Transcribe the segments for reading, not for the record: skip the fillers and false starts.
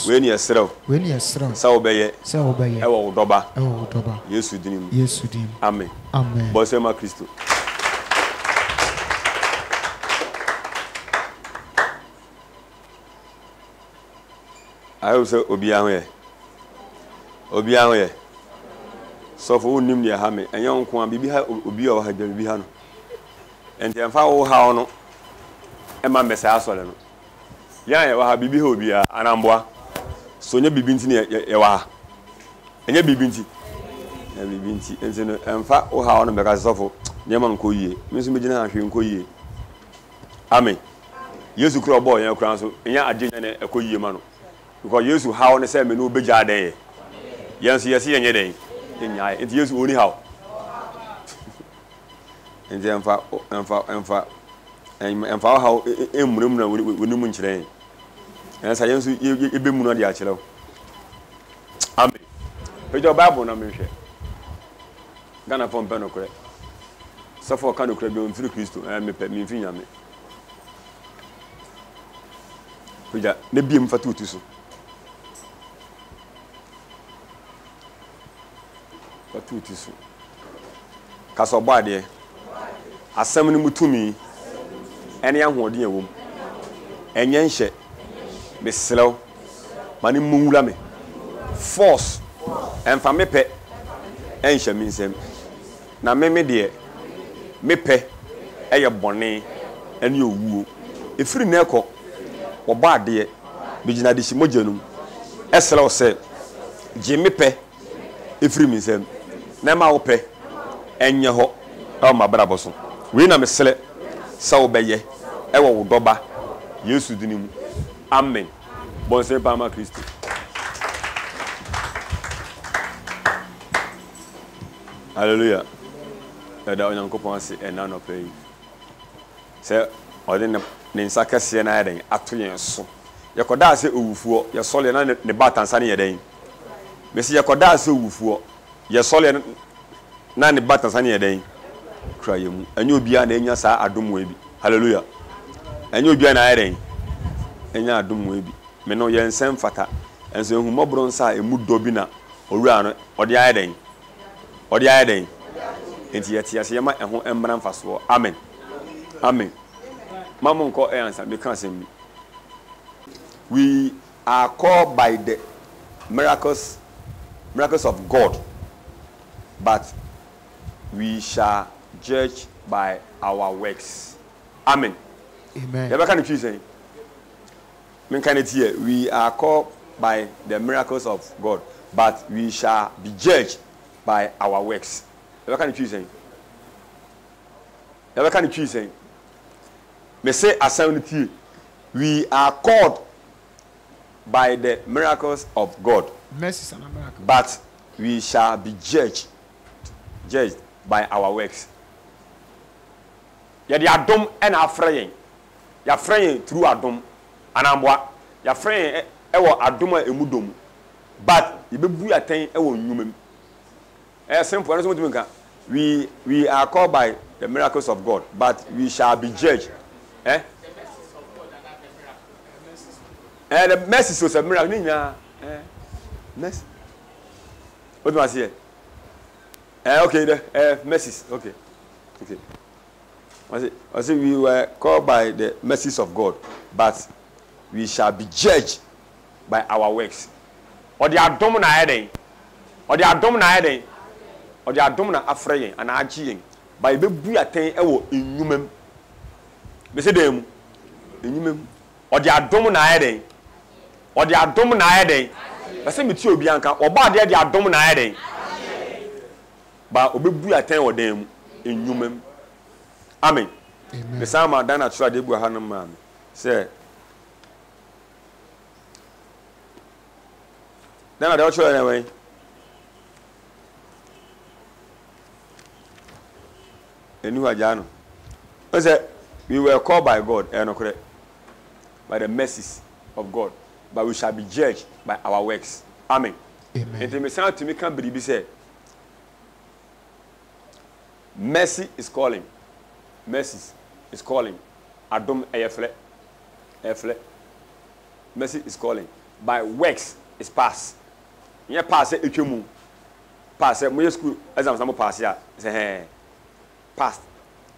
When you serve. When you serve. So obey. So obey. Ewo doba. Ewo doba. Yesu dinim. Yesu dinim. Amen. Amen. Bosema Kristo. I also obiawe. Obiawe. So for unim ne ha me. Enye nko a bibi ha obi o ha bibi ha no. Enti emfa wo ha no. E ma mesa asole no. Yan ye wa ha bibi ha obi a anamboa. So nye bibi nti ne ye wa ha. Enye bibi nti. E bibi nti. Enti no emfa wo ha no be ka sofo. Nye ma nko yie. Me so megina ahwe nko yie. Amen. Yesu kro bo yan kran so. Enya agenya ne ekoyie ma no. Because Yesu how ne say me no beja den. Yes, yes, yenye den. Enya. Enti Yesu oni how. Enti emfa how emmunum na wonum nkyerɛn. Ensa yensu ebemu no de akyerɛw. Amen. Pejo Bible na mehwɛ. Gana fo mpe no kore. Safo ka no kore bi onfiri Kristo. Mepɛ mi mfi nyame. Peja ne biem fatu otu so. Fatu otu so. Kaso bɔ ade. Asɛm ne mutumi. Ene ahoɔden awom. Enye nhye. Meslew. Mane munwura me. Force. Emfa mepɛ. Enhye me nsɛm. Na me de mepɛ ɛyɛ bɔne ene owuo. Efiri na ɛkɔ. Wɔbɔ ade. Bigina de himogyanum. Ɛslew sɛ gye mepɛ efiri me nsɛm. Na ma wo pɛ enye hɔ. Ɛwɔ mabrabɔ so. We na mesle sɛ wo bɛyɛ ɛwɔ wo dɔba Yesu dinim. Amen. Bonse pama Kristo. Hallelujah. Ɛda Onyankopɔn ase ɛna no pɛ yi. Sɛ ɔde ne nsa kɛseɛ na yɛden ato yɛn so. Yɛkɔda sɛ owufuo, yɛsɔle na ne batansa ne yɛden. Mesi yɛkɔda sɛ owufuo, yɛsɔle na ne batansa ne yɛden. Kra yemu. Enye obia na enya saa adom we bi. Hallelujah. Enye obia na yɛden. Enya adom we bi. Me no yɛn nsɛm fata. Enso ehumɔbro nsa emu dɔ bi na owura no ɔde ayɛden. Ɔde ayɛden. Enti yɛte ase yɛma ɛho mmra mfaso. Amen. Amen. Mamu nko answer me kan asɛm bi. We are called by the miracles of God, but we shall judge by our works. Amen. Amen. You can choose saying. We are called by the miracles of God, but we shall be judged by our works. You can choose saying. You can choose saying. Me say assembly. We are called by the miracles of God, but we shall be judged by our works. Ya di adom e na afreyen. Ya freyen through adom anamboa. Ya freyen e wo adom a emudom. But ye bebu aten e wo nwumem. Simple na so mutumi nka. We are called by the miracles of God, but we shall be judged. The mercy is a miracle. Mercy. What do I say? Okay, the mercies. Okay. I say we were called by the mercies of God, but we shall be judged by our works. Or the adom na eden. Or the adom na eden. Or the adom na afreyen and agyeing. By be bu aten ewo enwumem. Me say dem enwumem. Or the adom na eden. Or the adom na eden. I say me ti obi anka oba de adom na eden. Ba obebu aten wo dem enwumem. Amen. The sama dan atura de bu ha no ma say dan ade atura na wen enu aja no. I say we were called by God by the mercies of God, but we shall be judged by our works. Amen. Amen. And me say to me can believe say mercy is calling. Mercy is calling. Adom efle. Mercy is calling. by works is pass. Yeah, pass it etwemu. Pass it mo school exam some pass ya. Say pass.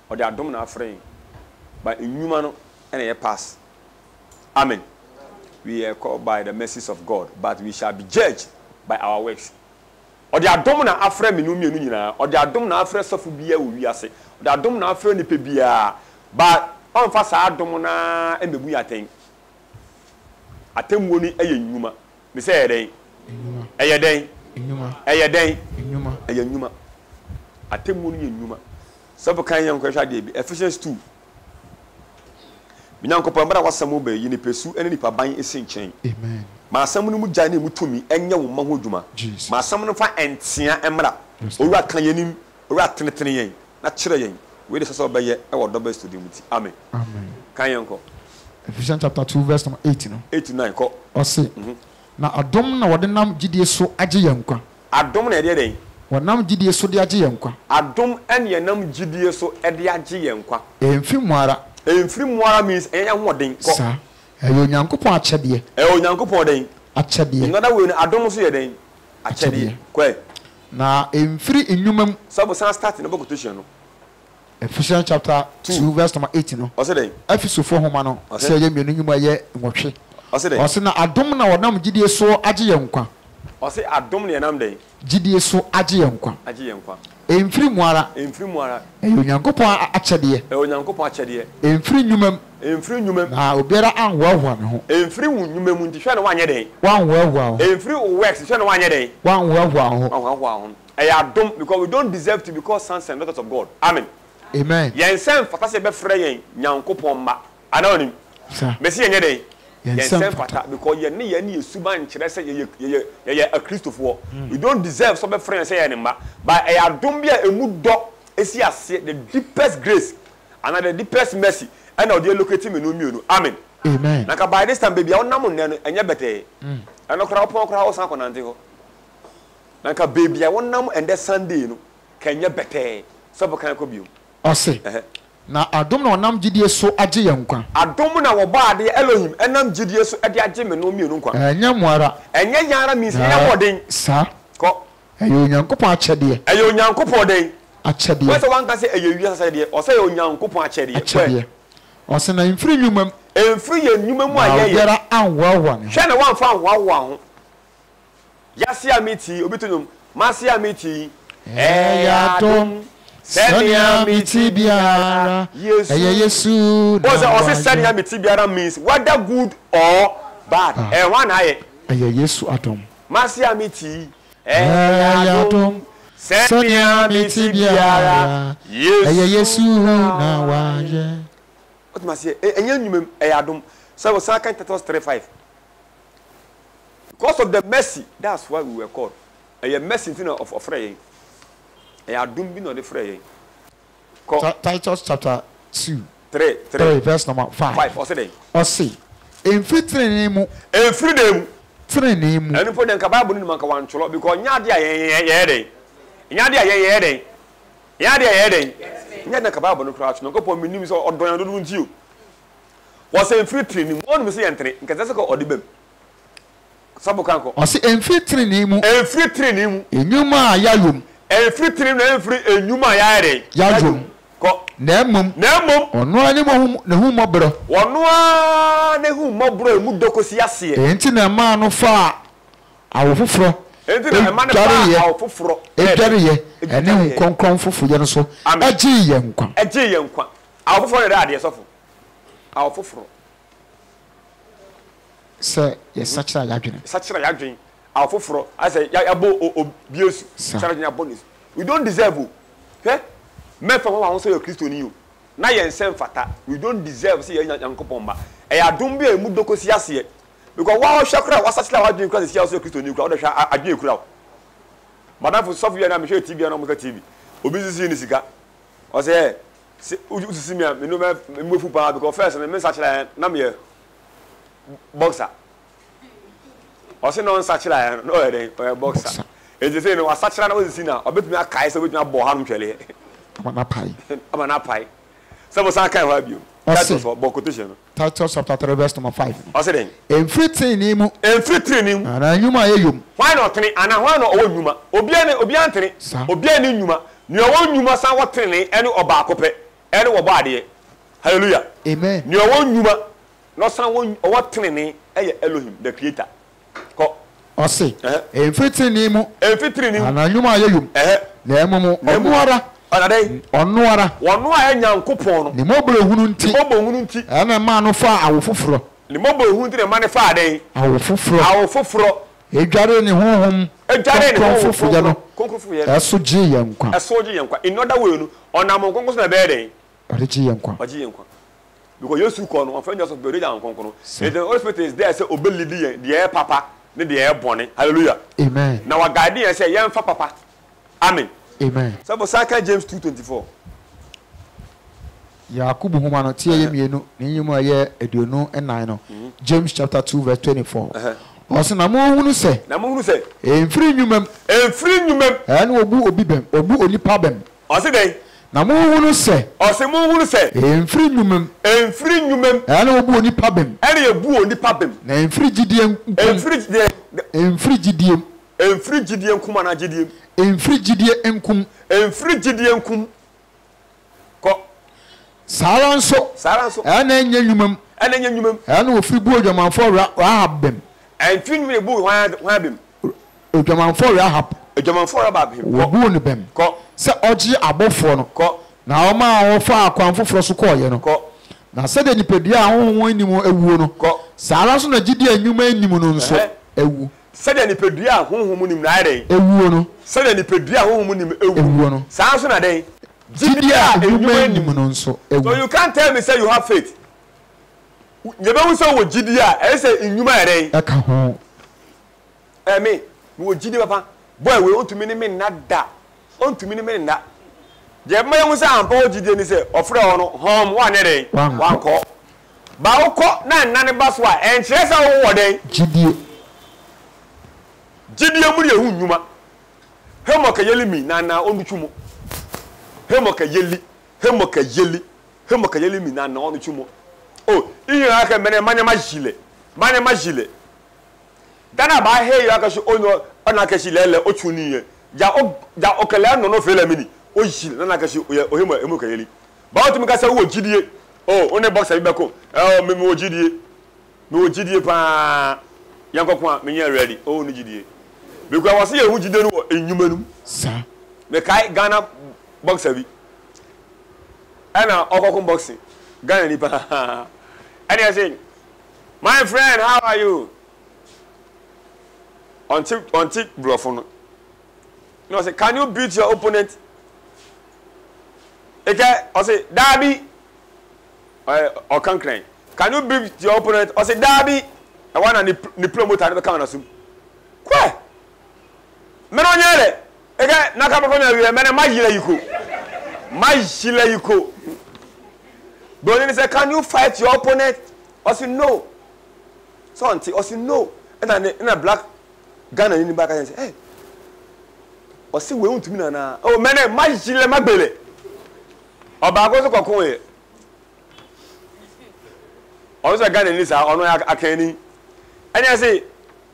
Or the adom na afrain. But enwuma no and ye pass. Amen. We are called by the mercies of God, but we shall be judged by our works. Or the adom na afrain me no mienu nyina. Or the adom na afrain sofu bia wo wiase. Or the adom na afrain nipa bia. But on fa sa adom na embebu ya ten. Atemwo ni eye nwuma. Me say eden. Enwuma. Eye den. Enwuma. Eye den. Enwuma. Eye nwuma. Atemwo ni enwuma. Sabo kan yan kwahwa de bi Ephesians 2. Binyankopon bra wasamo ba yi ni pesu ene nipa ban esi nchen. Amen. Ma asam no mu gya na mu tumi enye wo ma ho dwuma. Ma asam no fa entia emra. Owura kan yanim, owura tenetene yen. Na kire yen. We dey so ba ye e wo double study muti. Amen. Amen. Kan yanko. Ephesians chapter 2 verse number 8 no. 8 to 9 ko. O se. Na adom na wode nam gidie so age yankwa. Adom na ede den. Wonam gidie so de age yankwa. Adom ene nam gidie so ede age yankwa. Emfi muara. Emfiri muara means enya hoden ko. Sa. Eyo nyankopon achede. Onyankopon den. Achede. Another way adom so ye den. Achede. Ko. Na emfiri enwumam. So we start in the book quotation no. Ephesians chapter 2 verse number 8 no. O se den. Efisofo homa no. Se ye mienu nwuma ye nwotwe. O se den. O se na adom na wonam gidie so age yankwa. O se adom ne nam den. Gidie so age yankwa. Age yankwa. Emfiri muara. Emfiri muara. Eyo nyankopon achede. Onyankopon achede. Emfiri nwumam. Emfiri nwumam. Na obiara anhoahoa ne ho. Emfiri nwumam nti hwe na wanye den. Wanhoahoa ho. Emfiri works hwe na wanye den. Wanhoahoa ho. Wanhoahoa ho. Adom because we don't deserve to be called sons and daughters of God. Amen. Amen. Yensen fata se be frɛ yen nyankopon ma. Ana onim. Sir. Mesi yenye den. Yensen Fata because ye yesuba nkyerɛ sɛ ye a Christopher. We don't deserve so be frɛ yen sɛ ye ne ma. But adom bia emu dɔ esi ase the deepest grace and the deepest mercy and the locate me no mienu. Amen. Amen. Naka by this time baby wonam nne no enye bete. Ano kra opon kra wo san konante ho. Naka baby wonam ende Sunday no kenye bete. So kan ko biom. Ose. Na adom na wonam gidie so age yankwa. Adom na wo ba ade Elohim enam gidie so ade age me no mienu nkwa. Enya muara. Enye yara means enye bodin. Sa. Ko. Eyo nyankopon achede. Eyo nyankopon den. Achede. Wese wan ka se eyo wiase de. O se eyo nyankopon achede. Achede. Ose na emfiri nwumam. Emfiri ye nwumam ayeye. Obiara anhoahoa ne ho. Hwe na wan fa anhoahoa ho. Yase amiti obitonum. Mase amiti. Adom. Senia miti biara. Yesu. Ose senia miti biara means whether good or bad. One aye. Yesu adom. Mase amiti. Adom. Senia miti biara. Yesu na waye. What must say? Enye nwumem adom. So we say Titus 3:5. Because of the mercy, that's why we were called. A mercy of fraying. Adom bi no de fraying. Titus chapter 2. 3 verse number 5. 5. O say dey. O say, emfitri mu. Emfiri dem. Trene mu. Enu po den ka Bible ni man ka wan cholo because nya de ye dey. Nya de ye dey. Nya de ye dey. Nya de ka Bible no kra cholo. Nko po minim so odon do nti o. Wo say emfiri ni mu. Onu mi say entre. Nka se ko odibem. Sabo kanko. O say emfitri mu. Emfiri ni mu. Enyuma ayayom. Emfiri na emfiri enyuma ya dey. Yayom. Ko Na mmom. Ono ani mo ne hu mobro. Ono a ne hu mobro emu dokosi ase. Enti na ma no fa awofoforo. Enti na ma no fa awofoforo. Edwariye ene hu konkron fofoye no so. Agi ye nkwa. Agi ye nkwa. Awofoforo na ade sofo. Awofoforo. Se ye sachira yadwene. Sachira yadwen. Awofoforo ase yabo obiesu. Sachira yadwen bonus. We don't deserve. Okay? Men from who say you Christian you. Na yen sem fata. We don't deserve say yankopon ba. E adom bi emu dokosi ase. Because wa hwakra wa sachira wa dwen kra say you Christian you kra o de hwa adwen kra. Madam for software na me hwe TV na mo ka TV. Obi sisi ni sika. O say usisi me no me fu pa because first me sachira na me boxer. O say no sachira no e boxer. E je say no sachira na usisi na obetumi akai say obetumi abo ha no twele. Amana pai. Amana pai. Some say kan ha bio. Titus for quotation. Titus chapter 3 verse number 5. I said then. Everything in mu. Everything in mu. Ana nyuma yeyum. Why not tini? Ana why not owo nyuma? Obian tini. Obian ni nyuma. Ni owo nyuma san wo tini ene oba akope. Ene wo ba ade. Hallelujah. Amen. Ni owo nyuma no san wo owo tini ni eye Elohim the creator. Ko. Ose. Everything in mu. Everything in mu. Ana nyuma yeyum. Na emu onuara. Onuara. Wonu a Nyankopon no. Ni mobile hunu nti. Ni mobile hunu nti. Ana ma no fa awofoforo. Ni mobile hunu nti na ma ne fa aden. Awofoforo. Awofoforo. Ejare ni honhom. Ejare ni honhom ya no. Konkofu ya. Eso ji yankwa. Eso ji yankwa. In other way no, onam konkofu na be den. Ade ji yankwa. Oji yankwa. Because Yesu ko no, friend just of the region konkofu no. The Holy Spirit is there say obelidi the papa, ne the bone. Hallelujah. Amen. Now our guardian say yemfa papa. Amen. Amen. So for Second James 2:24. Yakubu homa no tie yemienu ni yimu aye eduonu enan no. James chapter 2 verse 24. Ose na mo hunu se. Na mo hunu se. Enfiri nyumam. Enfiri nyumam. Ene obu obi bem, obu onipa bem. Ose dey. Na mo hunu se. Ose mo hunu se. Enfiri nyumam. Enfiri nyumam. Ene obu onipa bem. Ene ebu onipa bem. Na enfiri gidie. Enfiri gidie. Enfiri gidie. Enfiri gidie nkuma na gidie. Enfiri gidie enkum. Enfiri gidie enkum. Ko. Saranso. Ene nya nyumam. Ene nya nyumam. Ene ofiri bu odwamanfo Rahab bem. Enfiri nyumam bu hwan bem. Odwamanfo Rahab. Odwamanfo Rahab bem. Obu ne bem. Ko. Se oji abofo no. Ko. Na oma awofa akwanfoforo so ko ye no. Ko. Na se de nipadua ahonhon animu ewuo no. Ko. Saranso na gidie anyuma animu no nso ewu. Sɛdeɛ nipadua honhom nim na ayɛ ewuo no sɛdeɛ nipadua honhom nim ewuo no saa nso na den gidia enwuma nim no nso ewu. So you can't tell me say you have faith. Nyebe wo sɛ wo gidia ɛyɛ sɛ enwuma yɛ den ɛka ho me wo gidia papa boy we ontumi ne me nada ontumi ne me nda je ma yɛ wo sɛ ampa wo gidia ni sɛ ɔfrɛ ho no hom wa ne den wankɔ ba wo kɔ na nna ne ba so a ɛnkyerɛ sɛ wo wɔ den gidie Jidie muri ehu nyuma hemo ka yeli mi na onutwumo hemo ka yeli mi na onutwumo oh ihe aka mene manyama jile dana ba he yo aka so onyo ona ka shi lele otuni ye ja okele no fele mini o jile na ka shi o hemo ka yeli ba otumi ka sa wo jidie oh one boxer bi beko me wo jidie pa yankoko a me nya ready oh no jidie because I was here who did no enyumanum sir me kai Ghana boxer bi ana okokun boxing Ghana ni pa and I say my friend how are you until brofo no say can you beat your opponent okay I say Derby or Kankran can you beat your opponent I say Derby I want ni promoter na come na sum kwa meno nyere ege naka bako na wi mena majila yiko Donny say can you fight your opponent I say no so until I say no and in a black Ghana in back and say hey I say we want to me na oh mena majila magbele oba go so kokon e I was a Ghana in this ono akani and I say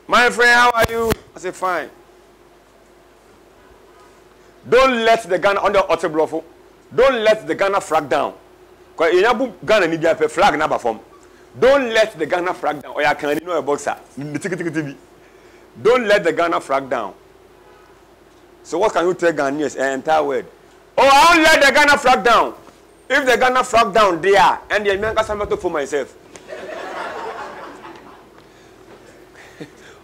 my friend how are you I say fine. Don't let the Ghana under Oteblofo. Don't let the Ghana flag down. Because you have Ghana need a flag number form. Don't let the Ghana flag down. Or you can know a boxer. Don't let the Ghana flag down. So what can you tell Ghanaians an entire word? Oh, I won't let the Ghana flag down. If the Ghana flag down there, and the American Samato for myself.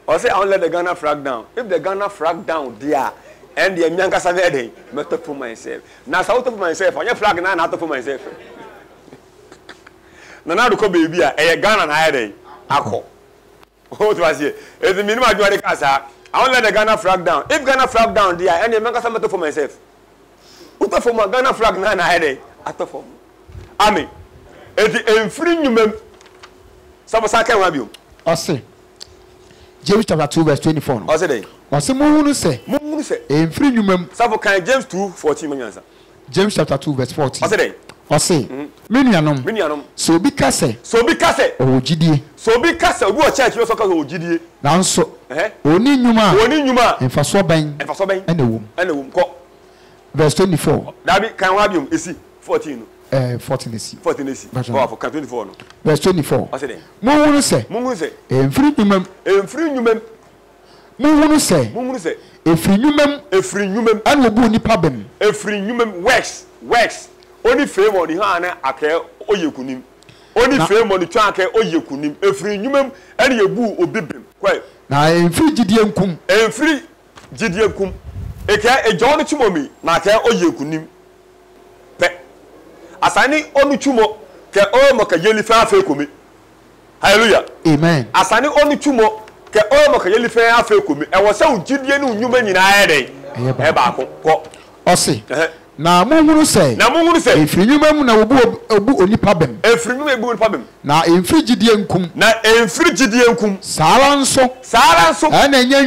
I say I won't let the Ghana flag down. If the Ghana flag down there, and the American Samato matter for myself. Now out of myself, on your flag now out for myself. Now to come baby, a Ghana and I ako. What was here? It's the minimum I do the casa. I won't let the Ghana flag down. If Ghana flag down there, and the American Samato for myself. What for my Ghana flag now I had a for. Amen. It's the infringement. Some second have you. I say. James chapter 2 verse 24. I say. I say Munu say. Munu say. Infringement. Some kind James 2:14 million. James chapter 2 verse 14. I say. Ose minianom so bi kase o gidie so bi kase obi o church yo so kase o gidie nanso oni nyuma enfaso ban ene wom ko verse 24 dabi kan wa biom esi 14 no 14 esi oh for 24 no verse 24 ase den mo hunu se enfiri nyumam mo hunu se efiri nyumam ane obu nipa bem efiri nyumam works oni fame ni ha na ake oyekunim oni fame ni twa ake oyekunim efiri nyumam ane yebu obibem kwai na enfiri gidie nkum eke ejo no chumomi na ake oyekunim pe asani onu chumo ke o mo ka yeli fa afa ekomi hallelujah amen asani onu chumo ke o mo ka yeli fa afa ekomi e wo se ugidie ni nyuma nyina ayede e ba ko ose na mo hunu se efiri nyuma mu na obu onipa bem na enfiri gidie nkum sara nso ana enya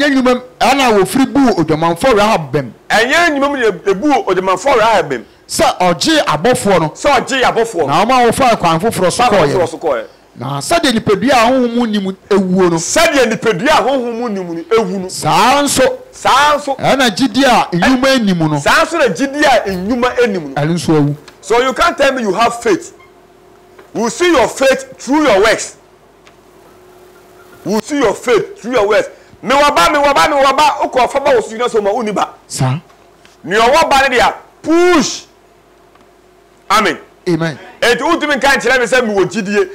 nyumam ana wo firi bu odwamanfo Rahab bem sa oje abofo no na o ma wo fa kwan foforo so koye na sade nipadua ahohom nim ewuo no saa nso ana gidia enyuma enim no alinso awu. So you can't tell me you have faith. We'll see your faith through your works. Me waba uko faba osuna so ma uniba sa ni owo ba ne dia push amen et ultimate kan kire me say me wo gidie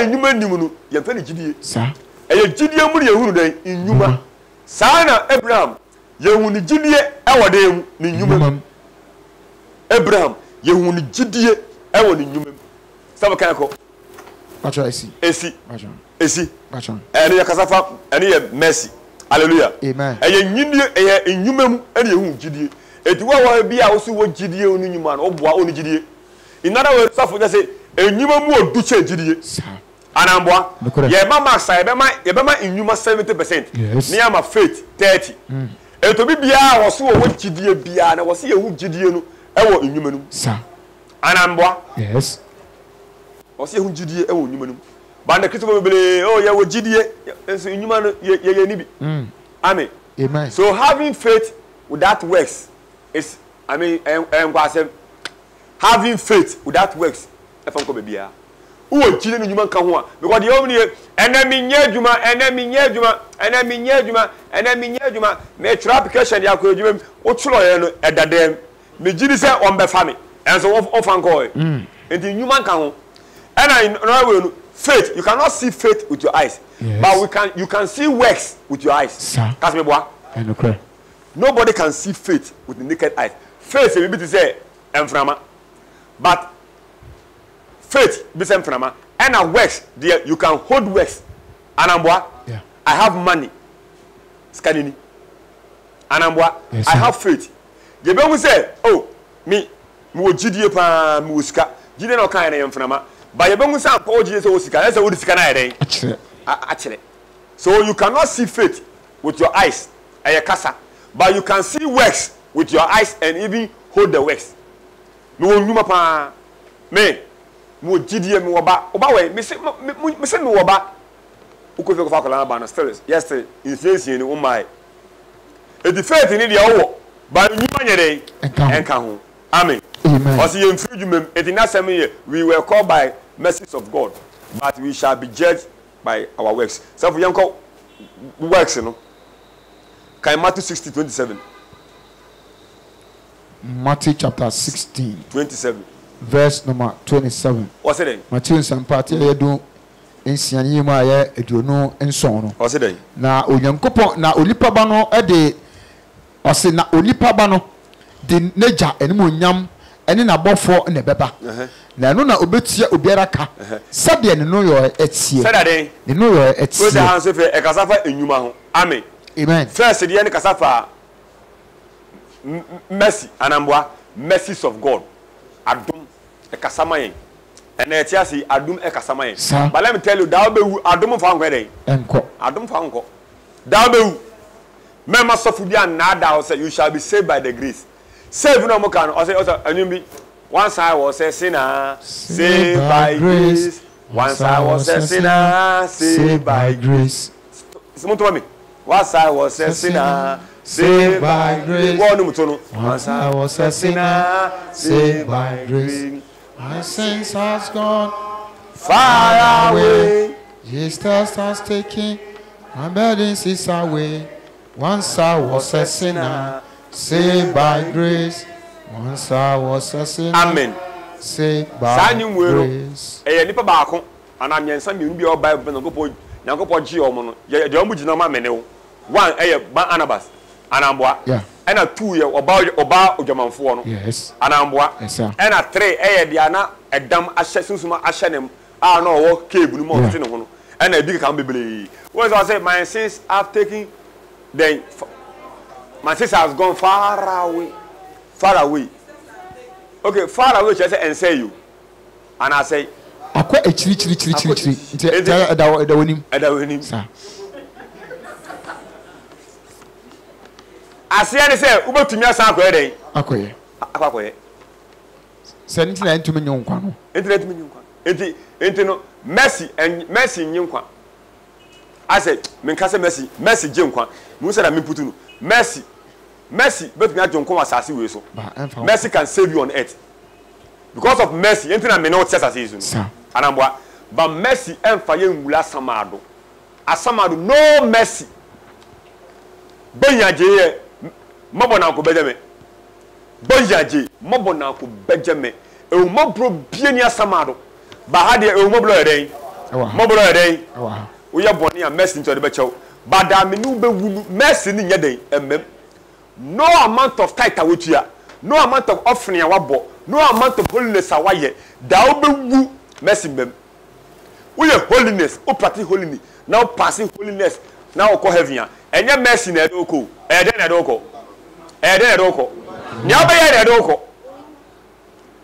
enyuma nim no ye fa ne gidie sa eye gidie mu ye hunu dan enyuma sa na Abraham ye hunu gidie e wo dan ni enyuma Abraham ye hunu gidie e wo ni enyuma sa kan ko acha esi ene ya kasafa ene ye mercy hallelujah amen eye nyindie eye enyumam ene ye hu gidie etiwa wa bia wo so wo gidie onu nyuma no oboa onu gidie in other words safo just say enyumam wo du che gidie anamboa ye mama sa ye bema enyuma 70% ni ama faith 30 etobi bia wo so wo gidie bia na wo se ye hu gidie no ewo enyuma no sa anamboa yes wo se ye hu gidie ewo enyuma no banda Kristo bebele oh ya wo gidie so enyuma no ye ni bi amen so having faith without works is having faith without works e fa nko be bia wo gidie no enyuma nka ho a because the only enemy nya adwuma me try application ya ko adwuma wo tro ye no edadem me gidi se on be fa me enso wo fa nko e enti enyuma nka ho and no we no faith, you cannot see faith with your eyes, but you can see works with your eyes. Nobody can see faith with the naked eyes. Faith is maybe to say enframa, but faith is enframa. And a works there you can hold works. Anambwa, I have money. Scanini. Anambwa, I have faith. You don't say, oh, me wo gidie pa me uska. Gidie no kan na enframa. But you don't say Jesus osika. Let's say we disika na eden. Actually. So you cannot see faith with your eyes. Ayakasa. But you can see works with your eyes and even hold the works. Me won nyuma pa. Me mo gidie me woba. Oba we me say me woba. Uko fe ko fa ko la ba na still. Yes, influence ni umai. E the faith ni dia wo. Ba nyuma nyere enka ho. Amen. Amen. We were called by mercies of God, but we shall be judged by our works. So for young works, you know. Matthew 60:27. Matthew chapter 16, 27, verse number 27. What's it? Matthew Sampati yedu ensianye mu aye eduonu enson no. What's it? Na onyankopon na onipa ba no e de ose na onipa ba no de neja enimo nyam ene na bofo ne beba na no na obetia obiara ka sade ne no yo etie sade ne no yo etie we da hanso fe e kasafa enyuma ho amen first de ne kasafa mercy anambwa mercies of God adum e kasama yen ene etia si adum e kasama yen but let me tell you da obewu adum fa nkwe den enko adum fa nko da obewu mema sofu bia na da say you shall be saved by the grace. save no mo kan o say anyum bi once I was a sinner saved by grace once I was a sinner saved by grace Simonto me once I was a sinner saved by grace once I was a sinner saved by grace my sins has gone far away Jesus has taken my burdens is away once I was a sinner saved by grace once I was a sinner amen saved by grace nipa baako ana miensa mi bi o Bible no gopo nyankopɔ gye omo no ye de omo gina ma mene wo one Barnabas anamboa ena two ye oba odwamanfo no yes anamboa ena three de ana edam ahye sunsuma ahye nem a na owo cable mu o te ne ho no ena bi ka mbebele what I say my sins have taken then my sins has gone far away okay far away just say and say you and I say akwa chiri da wonim sa asia ne say ubotumi asa akwa den akwa se ntina ntumi nyonkwa no enti no mercy nyinkwa I say menka say mercy je nkwa mu say na me putu no mercy betumi ajonkwa asase we so mercy can save you on earth because of mercy enti na me no test asase so anamboa but mercy emfa ye nwula asamado no mercy banyaje ye mabona ko bejame banyaje mabona ko bejame e o mabro bieni asamado ba ha de e o mabro eden wo ye boni a mercy nto de bechew bada me nu be wu mercy ni nyeden emem no amount of tithe awetua no amount of offering awabo no amount of holiness awaye da wo be wu mercy mem we holiness o practice holiness now passing holiness now o ko heaven enye mercy na edoko eden edoko nya be ye edoko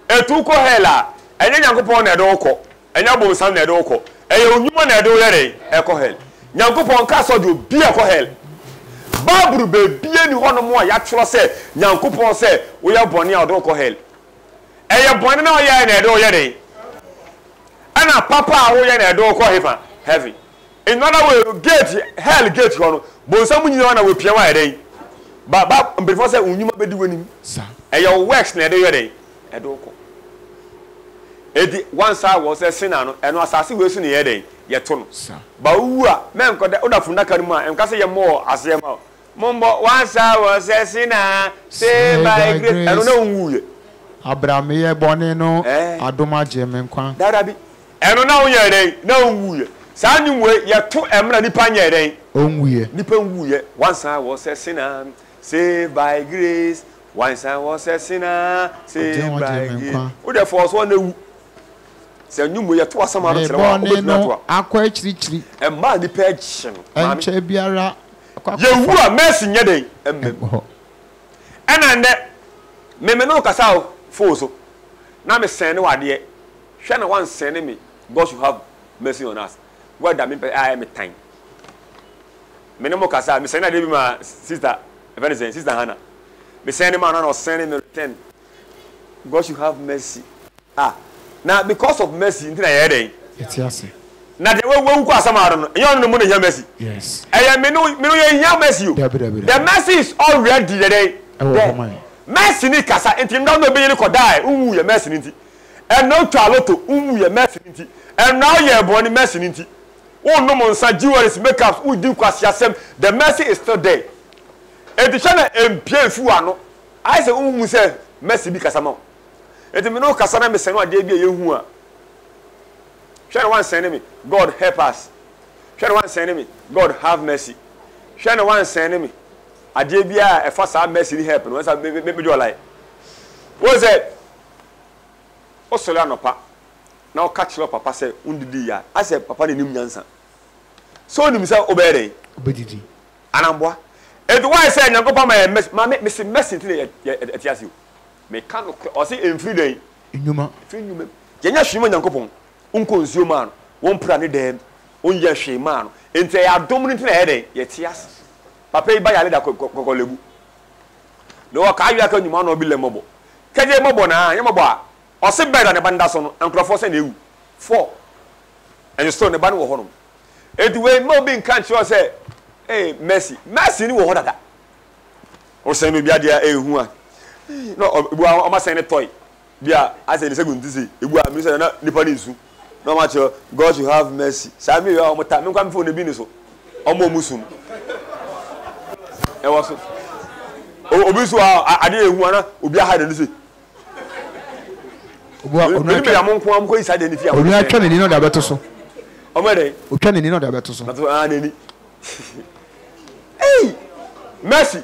etu ko hela enye nyankopon na edoko enye bomsan na edoko eye onyuma na edo yere eko hel nyankopon ka so de obi eko hel baburu be bie ni hono mo ya tworo se nyankopon se wo ya bone a odoko hel eye bone na o ya na edo yere ana papa wo ya na edo ko heaven in other way gate hell gate hono bonsam nyina na we pia wa yere ba before say onyuma be di wanim eye works na edo yere edo ko edi once I was a sinner no eno asase we su ne yede ye to no ba wu a men ko de odafunda kan mu a em ka se ye mo asem a mombo once I was a sinner saved by grace eno na wu ye Abraham ye bone no adoma je men kwan dada bi eno na wu ye den na wu ye sa nyumwe ye to emra nipa nye den onwu ye nipa wu ye once I was a sinner saved by grace once I was a sinner saved by grace o de force one na wu se nyumu ye to asama no trewa no akwa chiri e ma ni page no enche biara ye wu a mercy nye den ena nde me no kasa o fo so na me sen ne wade hwe na wan sen ne me God should have mercy on us what that me I am time me no mo kasa me sen na de bi ma sister sister Hannah me sen ne ma no sen ne return God should have mercy now because of mercy ntina ye den etiase na de we ko asamaro no enyo no mo na mercy yes me no ye nya mercy o the mercy is already there mercy ni kasa enti nda no be ye ko die unwu ye mercy nti and no twaloto unwu ye mercy nti and now ye bo ni mercy nti no mo nsa jewelries makeups u di kwasi asem the mercy is still there enti chana empie fu ano I say unwu say mercy bi kasa ma eti me no kasa na me sen wa de bia yehu a hwe one send me God help us hwe one send me God have mercy hwe one send me ade bia e fa sa mercy ni help no say me do like what say o so la no pa na o catch lo papa say undidi ya I say papa ne nim nyansa so nim say obere obedidi anamboa eti why say nyankopɔ ma me say mercy nti etiasi me kan o say enfri den enyuma je nya hwima nyankopɔn unko nsuo ma no won pra ne dem on ye hwe ma no enti ya dom nti na ye den ye tias papa yi ba ya le da kokolebu no ka awia ka nyuma no bi le mobo kaje mobo na ye mobo a o se beda ne banda so no enkrofo se na ewu 4 and you still ne ba no wo ho no edi we mo bi nkan chi o se Messi ni wo ho dada o se no bia dia ehu a no ebu a ma se ne toy bia ase ni se gun disi ebu a mi se na nipa ni nsu no ma cho God you have mercy sami yo o mota me kwa me fo ne bi ni so o mo musum e wo so obi so ade ehu ana obi a hide ni se obi a onu me ya mo nko am ko isa de ni fi a onu atwa ni no da beto so o me de o twa ni no da beto so na to ani hey mercy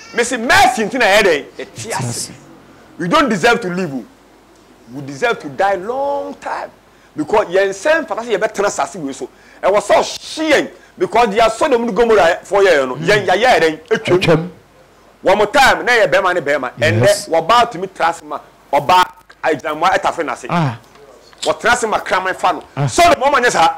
mercy ntina head etias we don't deserve to live we deserve to die long time because yen same fantasy ye better sase we so e was so shien because they are Sodom and Gomorrah for ye no yen ya den etwem one more time na ye bema ne bema and we about to meet trasma oba ajamwa etafe na se what trasma kraman fa no Sodom mo manya sa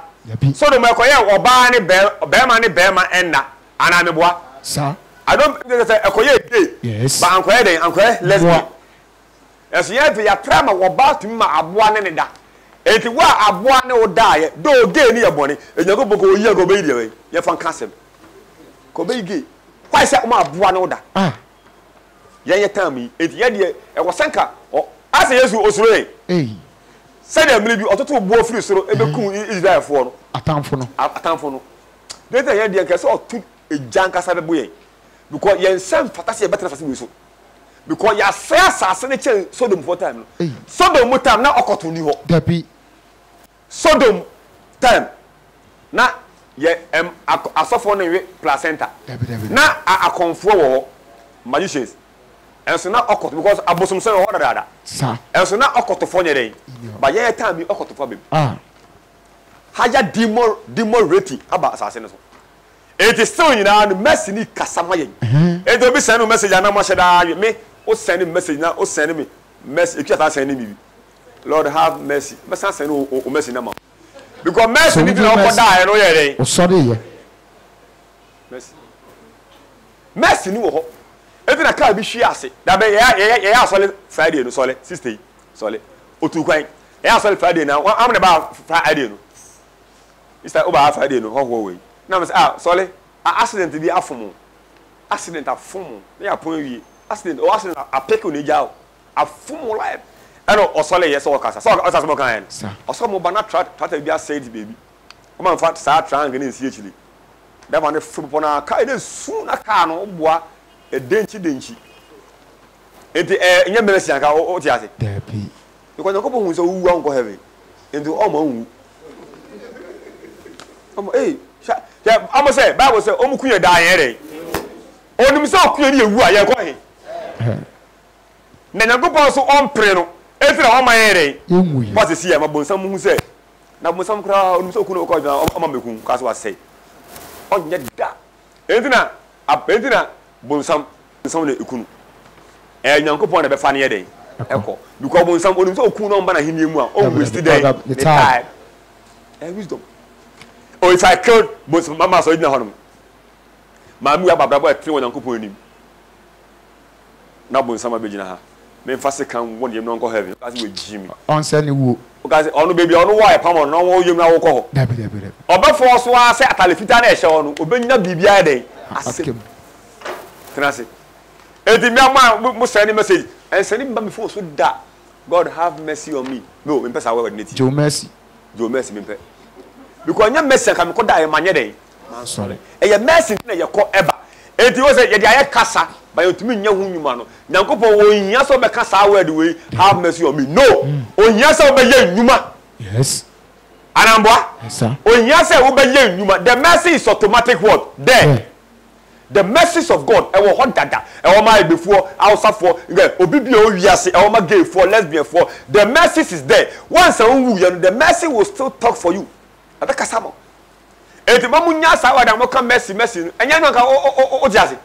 Sodom e ko ye oba ne bema ne bema enna ana meboa sa I don't say ekoye gay yes but ankoye den ankoye lesbian as yet ya trama wo ba tumi ma aboa ne da enti wa aboa ne wo da ye do gay ni ye bone enyago boko oyi ago be ide we ye fan kasem ko be gay why say o ma aboa ne wo da ye tami enti ye de e wo sanka ase Yesu osuro say dem bi ototo bo free soro e be kun Israel fo no atamfo no de te ye de nke se otu ejanka sa be boye because yen sem fatasi e better fasi we so because ya say asase ne che Sodom for time no Sodom time na okoto ni ho dabi Sodom time na ye asofo ne we placenta na akonfo wo ho magicians enso na okoto because abosom se ho dada sa enso na okoto fo nyere ba ye time bi okoto fo be haya demon rating aba asase ne so it is still no mercy ni kasama yen e do bi send no message na mo sheda me o send message na o send me mercy e kiata send me Lord have mercy me send o mercy na ma because mercy ni no ko die no ye o sorry ye mercy ni wo ho e bi na ka bi hwi ase da be ye asole Friday no sole sister sole otu kwan ye asole Friday na am ne ba Friday no is that over Friday no ho we na me say sorry accident bi afomo accident afomo na ya pon wi accident apeke oni jao afomo life eno osole yes o kasa so osase mo kan oso mo bana trata bi said baby o man fa sa triangle ni nsie chili da ba ne fupo na ka ede su na ka no boa e denchi enti nya mercy anka o ti ase dabi because no ko hu so wu an ko heaven enti o ma wu yeah, I'm say Bible say omukuye da yere. Onim say okuye ni ewu aye ko he. Na nyagopo so ompre no. Efira o ma yere. Enwu. What is here mabonsam hu say. Na bonsam kra onim say okunu ko ja o ma mekun ka so wa say. Onye da. Entina bonsam na ekunu. Nyankopon na be fa ne yede. Eko. Because bonsam onim say okunu no mba na henie mu a o waste the time. Wisdom. Oh, if I killed both mama so idna honum. Mami ababrabo etre wonyankopon anim. Na bon sama begina ha. Me mfase kan won yem no nko heaven. Kasi we jimi. On say ni wo. Kasi onu baby onu wa e pam no wo yem na wo ko ho. Dabi. Obefo so a se atalefita na e hye onu. Obenya bibia den. Asem. Tenase. Edi me ama mo send message. And send me me phone so da. God have mercy on me. No, me pesa we neti. Jo mercy me pe. Because nya mercy kan ko da e manye den. Sorry. E ye mercy na ye ko eba. Enti wo se ye dia ye kasa, ba ye tumi nya hu nwuma no. Nyankopon wo hia so be kasa word we have mercy on me. No. O hia so be ye nwuma. Yes. Anamboa? Yes sir. O hia se wo be ye nwuma. The mercy is automatic word. There. Yeah. The mercies of God e wo hot dada. E wo ma ebefuo, awsafo, obi bia o wiase, e wo ma gay for lesbian for. The mercy is there. Once wu you, the mercy will still talk for you. Abeka samo. Enti mamu nya sa wa da mo kan mercy enya no kan o jiase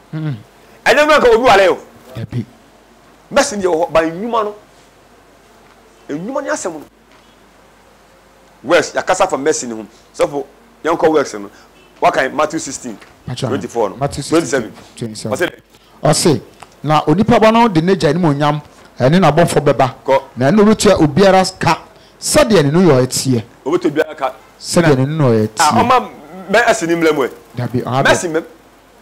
enya no kan obi wale yo ebi mercy ni o ba nyuma no enyuma ni asem no west ya kasa for mercy ni hum so for yan ko works no what kind Matthew 16:24 no Matthew 27. I say na onipa ba no de neja ni mo nyam ene na bofo beba na ene obetua obiara ka sade ne no yo etie obeto biara ka sade ne no yo etie oma me asini mlemu dabi Messi mem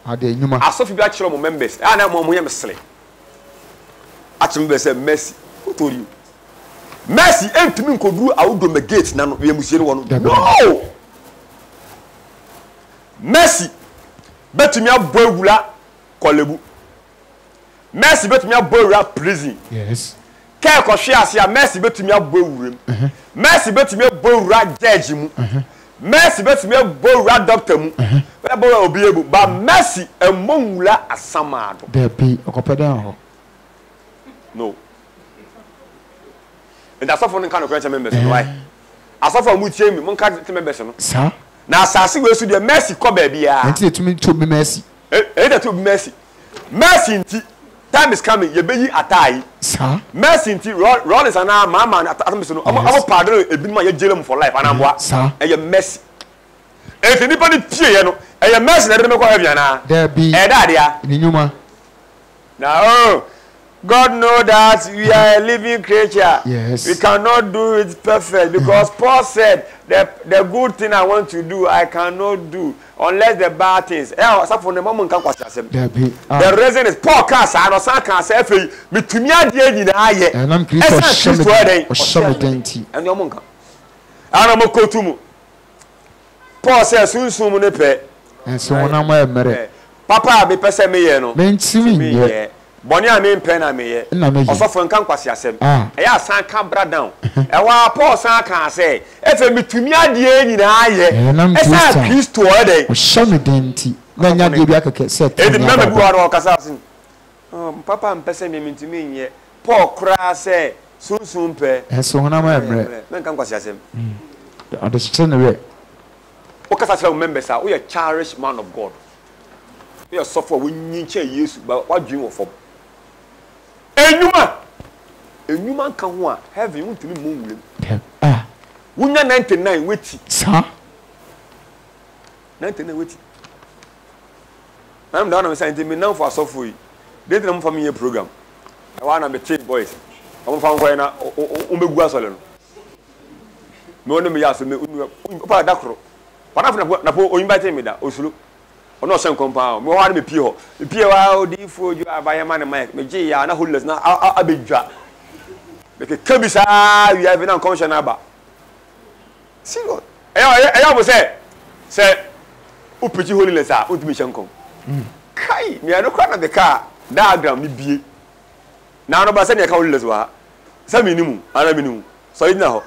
ade nyuma asofi bi akiro mo members na mo yem sele atim be say Messi otori Messi entimi nkoduru awudo me gate na no ye musie no wono no Messi betumi abo ewura kolebu Messi betumi abo ewura prison yes ke ko hwe ase a Messi betumi abo ewura Messi betumi abo ewura judge mu Messi betumi abo ewura doctor mu abo obi ebu ba Messi emonwura asamado dabi okopeda ho no and asafo no kan ko members no why asafo mu tie mi mon ka members no sa na asase we su de Messi ko ba bia enti etumi to be Messi that to be Messi nti time is coming ye beyi atai sa Messi nti Rollins ana mama atamso no amo pardon ebinuma ye jelem for life ana boa ye Messi e nipa ni pie ye no ye Messi na de me ko heavy ana there be dadia ni nyuma now God know that we are a living creature. Yes. We cannot do it perfect because Paul said the good thing I want to do I cannot do unless the bad things. The reason is Paul can't say I can't say me to me and I'm and your monk. I'm a kotumu. Paul says soon and so on am Papa be person me no. Me Boni ame pen na meye osofo nkan kwase asem e ya san ka bra down e wa Paul san kan say e fe mitumi ade nyina aye e san Kristo o dey o shame denti na nya de bi akeke set e de na me buwa ro kasa asin papa mpese me mitumi nye Paul kra say sunsun pe e so hona ma emre na nkan kwase asem ade chiche na we o kasa tell members we a cherished man of God we a suffer we nyinche Yesu ba wadwin wo fom enyuma nka ho a heaven wuntumi mo nwulem wunya 99 weti sa 99 weti I'm down on saying me now for asofo yi dey tell me for me program I want to be team boys I'm fa nko na o megu asole no me wonu me ya so me pa dakro pa na po o invite me da osulu ono sen kompa me wa na me pie wa odifo ju abayema na mic me je ya na holiness na abedwa me ke kabisa we have na conscience aba serious eya mo say upichi holiness a utumi shenkom kai me no kwa na de ka diagram ni bie na no ba se ne ka holiness wa sa minimu ana minimu so ina ho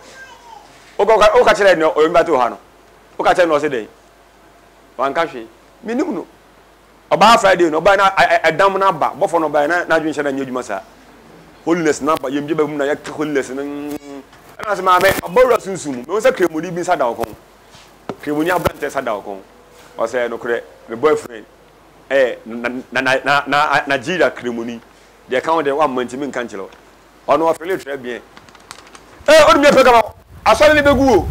o ka chere ne o invite o ha no o ka chere no se dey wan ka hwe minim no oba Friday no oba na edam na ba bofo no ba na adwin hye na nyadwuma sa holiness na ba yemje ba mu na yak holiness na se ma me obawra sunsum me won se kremoni bi sa da okon kremoni abrante sa da okon o se no kure me boyfriend na Nigeria kremoni de kan de wa mantimi nkan kire ono afele tre bien o me pega ma asole ne begu o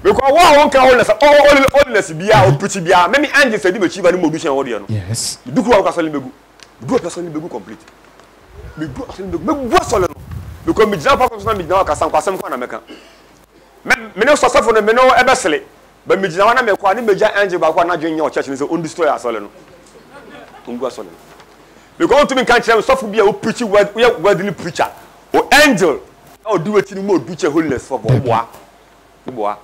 because what one can holiness bia o preach bia me angel said be chiba ni modution wo de no yes duku wa kasole begu du person begu complete me du asole begu me bu asole no because me jina pa so na me jina ka san kwasem kwa na meka me no sosofo no me no ebesele ba me jina wa na me kwa ni meja angel ba kwa na dwen nya o church ni say on destroy asole no tungu asole because to me kan kire sosofo bia o preach word we wordly preacher o angel o do wetin mo do che holiness for boa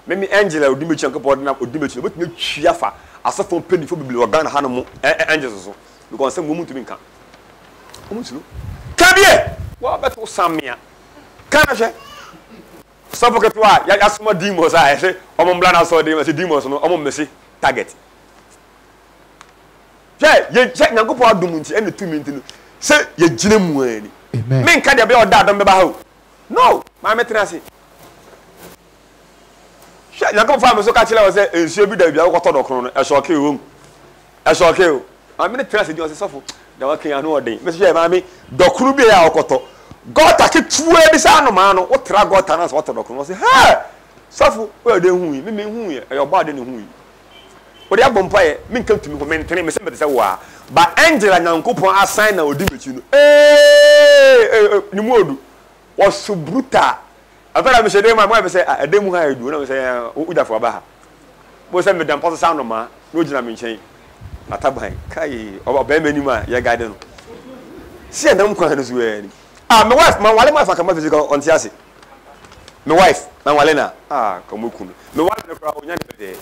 memi angel odi mechi anko pod na odi mechi obetumi twia fa asafo peni fo bibili organ ha no mo angels so because say mo mutumi nka o mutulu kabie wa beto samia kana hwe safo ketwa ya suma demons a say o mo mbla na so demons no o mo mesi target ye nyanko po adum nti ene tumi nti no say ye gine mu ani me nka de be oda adom be ba ha no ma metrasi Yanko fa me so ka kire o se ensuo bi da bia wo to dokron no e shoke o a me trust di o se sofo da wa kan anu odin me so ma me dokru bi ya okoto gota ke tuwe bi sa no ma no wo tra gota na so to dokron o se ha sofo we de hu yi me hu yi e yo ba de ne hu yi wo de abompa ye me nkan tumi ko me ntene me se be se wa ba angel anyankopon assign na odi mechi no ni mu odu was so brutal after me shede ma be say ademu ha edu na me say udafo aba ha bo say me dampo sound no ma no gina me nchen ataban kai oba be mani ma ye guide no si enam kwan no so ani my wife man wale ma fa kama physical on tiase my wife man wale na kamoku my wife na kra onya ne be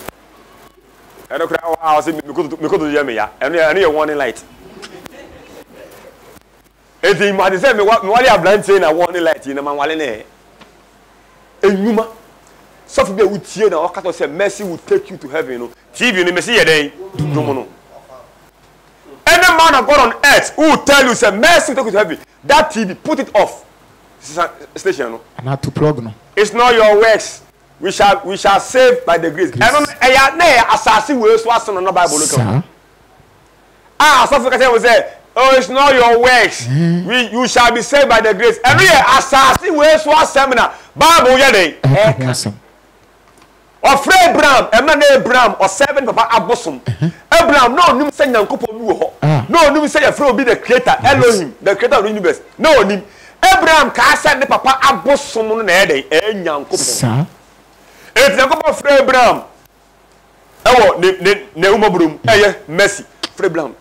eno kra wa say me ko do ye me ya eno ye warning light edi ma de say me wale ablante na warning light na man wale na enyuma sofu be wutie na okato say mercy will take you to heaven no tv no mercy ye den dumo no any man of God on earth who will tell you say mercy will take you to heaven that tv put it off station no and to plug no it's not your works we shall save by the grace and eya na asasi we so aso no bible look sofu ka say oh, it's not your works. You shall be saved by the grace. And we are assassin we so seminar. Bible yede. Of Abraham, Abraham or seven papa abosom. Abraham no nim say Nyankopon bi wo ho. No nim say Abraham be the creator, Elohim, the creator of the universe. No nim. Abraham ka say the papa abosom no na yede Nyankopon. If Nyankopon free Abraham. Ewo ne umobrum eye mercy free Abraham.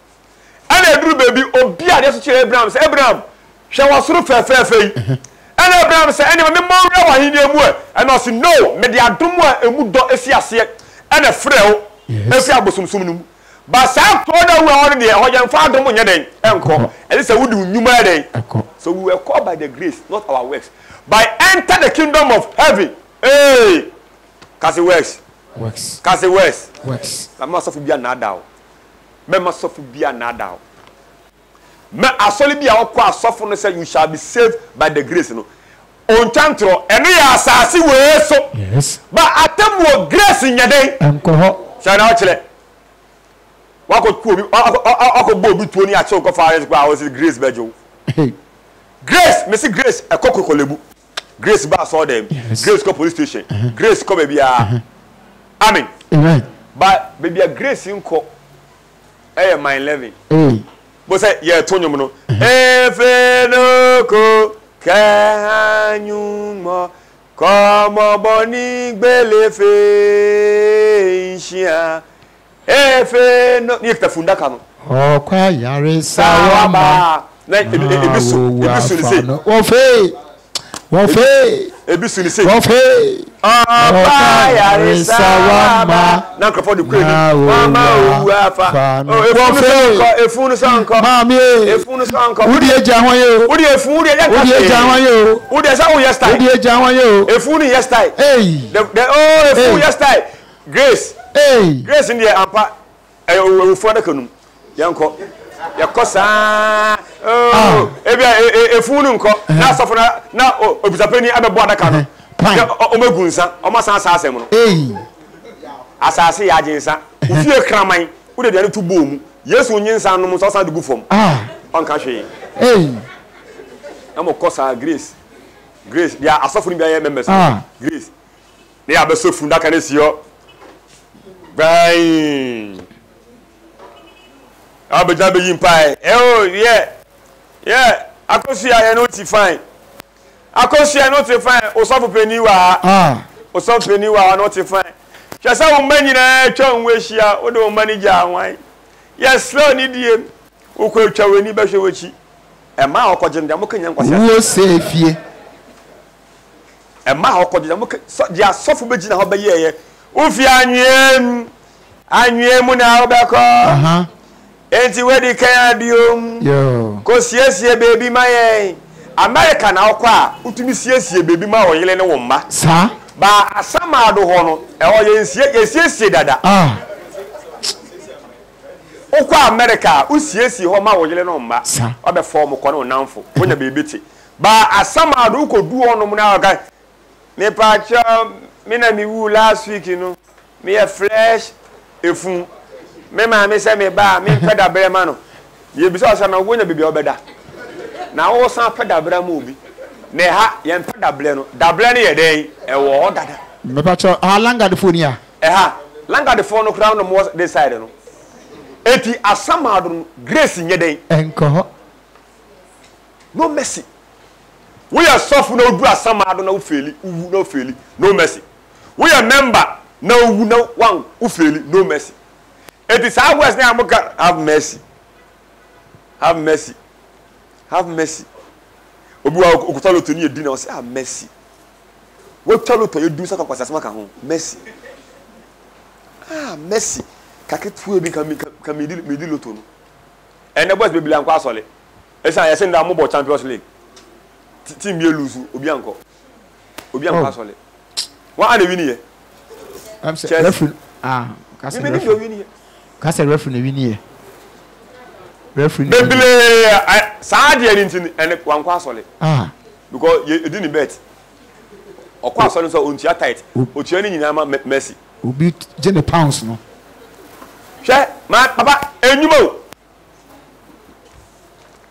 And Edru baby obi ade so kire Abraham say Abraham hwe wasoro fefefe and Abraham say any me mo wa hini emu and I say no me de adom a emu do esi ase and e frɛ o efi abosomsom no mu ba sa to da wo on de ho yan fa adom nya den enko ele say wudi nyuma den so we were called by the grace not our works by enter the kingdom of heaven kasi works la maso bia na dawo me masofu bia na dawo me asoli bia okọ asofo no say you shall be saved by the grace no on chantro eno ya asasi we so yes ba atemu grace nyeden enko ho shana o kire wako ku obi akọ bo obi tuo ni a che ko fa kwa was grace bejo grace me see grace ekoko lebu grace ba so dem grace ko police station grace ko be bia amen ba be bia grace nko my 11 bo say ye tonyum no efenoko kanyumo komo boni gbelefe nshia efeno ni ekitafunda kanu kwa yare sawama na ebisu ni say Wofe ebisu ni say wofe yare sawama na krofo de kwenu mama uafa efunu sanko mami efunu sanko udi eja hon ye udi efunu udi eja hon ye udi esa wo yesterday udi eja hon ye efunu yesterday efunu yesterday grace grace ndi ampa efunu da kanum yanko yakosa ebia efunu nko na sofo na obisapeni abebo adaka no omegunsa omasan asase mu no asase ya jinsa ufie kraman wo de tu bomu yesu nyinsa no so sa de gu fom onka hwe amo kosa grace dia asofo ni bia ye members grace ne ya besofu ndaka ne sio bye abeja be yimpai yeah akosia ye no ti fine akosia no ti fine osofu peni wa no ti fine chesa wo manyina atwa nwehia wo de wo manager anwan yes slow ni die wo atwa weni behwe wachi ema okogende mo kanya nkwase wo se fie ema okogende mo dia asofu begina ho be ye wo fi anwem na obeko enti wedi kan biom ko siesie baby maye America na okwa utumi siesie baby ma oyele ne wo mma sa ba asama do ho no ye siesie dada okwa America usiesie ho ma oyele ne wo mma obe form ko no nanfo wonya baby ti ba asama do ko du ho no mu na ga me pa cha me na mi wu last week no me a fresh efun me ma me se me ba me peda brema no ye bi so na wonya bibi obeda na wo san peda brema obi ne ha ye peda bre no da bre ne ye den e wo dada me pa cho langa de phone ya ha langa de phone no crown no mo this side no eti asamado grace nye den enko no mercy we are suffer no do asamado na ufeli uwu na ufeli no mercy we are member na uwu na wan ufeli no mercy eti sa west na amuka have mercy have mercy have mercy obi wa okutalo to ni edi na o say have mercy we talo to edu saka kwasasema ka ho mercy mercy kaketu ebi ka midi loto no ene boys be bilan kwa asole esa yesi nda mo bo Champions League team ye lose obi anko asole wa ana win ye am say referee kase referee win ye referee bebele saade ye ntin ene kwa asole because ye di ni bet okwa asole so ontia tight otua ni nyina ma Messi obi jene pounds no hwe ma papa enyuma o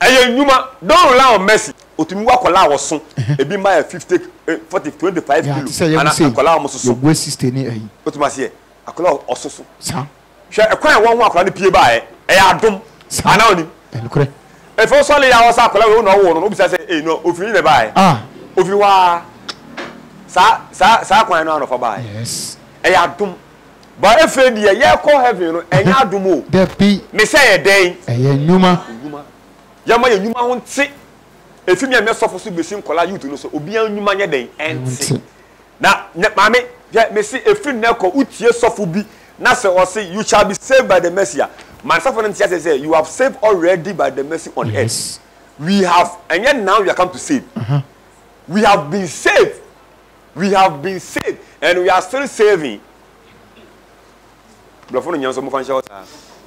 enyuma don la on Messi otumi wakola woso ebi ma 50 40 25 kilo ana akola mo soso go assist ni ayi otuma se akola ososo sa hwe ekwan won ho akola ne pie ba ya adom ana oni enkure efo so le ya wo sa akola we no wo no obisa se no ofiri ne ba ofiri wa sa kwan no anofa ba yes ya adom ba efe die ye call heaven no enya adom o de pi me say e den nyuma yama ye nyuma ho nti efi me sofo so besi nkola youth no so obi an nyuma nye den enti na maame me see efi na ko utie sofo bi na say o say you shall be saved by the mercy man sofo nti say you have saved already by the mercy on earth we have and yet now we are come to save we have been saved and we are still saving.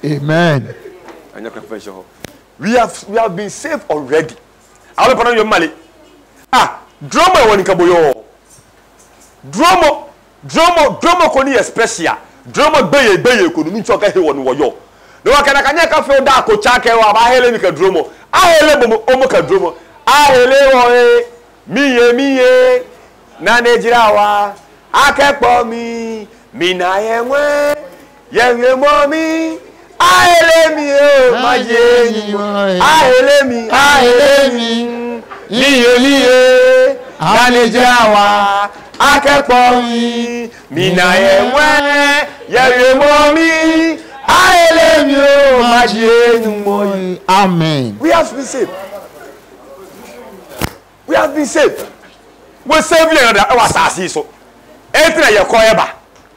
Amen. We have been saved already. I will put your money. Drama one kaboyo. Drama koni special. Drama beye ko nu choka he won woyo. No kana kanya ka fe da ko chake wa ba hele mi ka drama. Hele bomo omo ka drama. Hele wo miye na nejirawa akepo mi na yenwe yewe momi ahele mi o maje ni ahele mi miye na nejirawa akepo mi na yenwe yewe momi ahele mi o maje ni amen. We have been saved. We save you na wa sasi so etra ye ko eba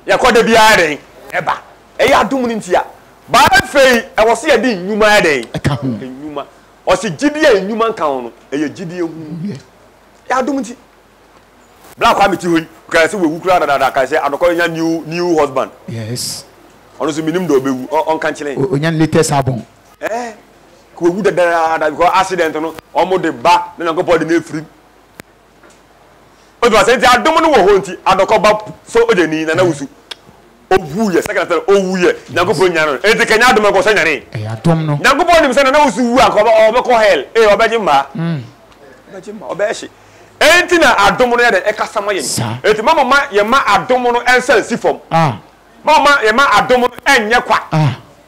ye ko de bia den eba e ya dum ni ntia ba fei e wo se ye di nyuma den nyuma o se gidie nyuma kan no e ye gidie hu ya dum nti bla kwa meti hoyi ka se we wukura dada ka se adoko nya new husband yes ono so minim do bewu on kan chile onya latest album ko wu dada because accident no o mo de ba na nko body na free o do say ti adom no wo ho nti adoko ba so ojeni na wusu owu ye second time owu ye nko bo nya no e ti kenya adom ko so nya ne adom no nko bo nim say na wusu wu an ko ko hell obeji ma obeji enti na adom no ye de e kasama ye enti mama ye ma adom no ensel si fom mama ye ma adom no enye kwa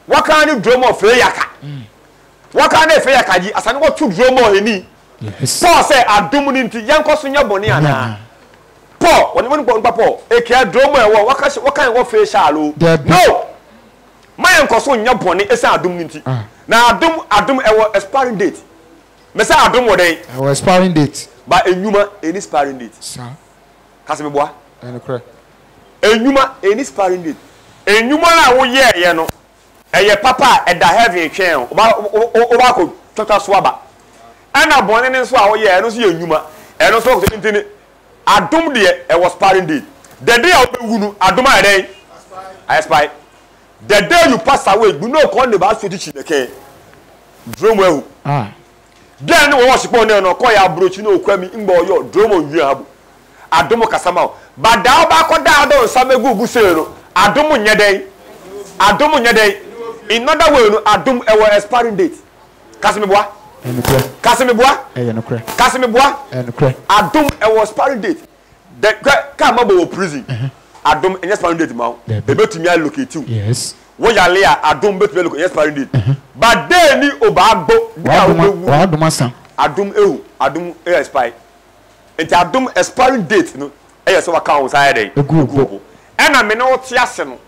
waka ni dromo fe yaka waka na fe yaka ji asane wo tu dromo heni Paul say adom ni nti yanko so nya boni ana Paul woni Paul e kia dromo e wo waka wo fe shalo no my yanko so nya boni e say adom ni nti na adom e wo expiring date me say adom wo den e wo expiring date ba enyuma eni expiring date sa kase me boa enukre enyuma eni expiring date enyuma na wo ye no eye papa e da heaven twen o ba ko tota so aba ana bone ne so a wo ye no so ye nyuma e no so ko tintini adom de e was expiring date the day a wo nu adom a den expire the day you pass away you know ko ne ba so ti chineke dromo ehu then wo worship on no ko ya brochi no kwami ngba oyo dromo wi abu adom kasama bada ba ko da do samegu gu se no adom nye den in other way no adom e was expiring date kasimeboa adom e was expiring date the ka ma bo prison adom expiring date ma e betumi allocate you yes wo yale a adom betu be expiring date but dey ni obagbo wa adom asa adom expire enti adom expiring date no e so waka on side dey egu ena me no tie ase no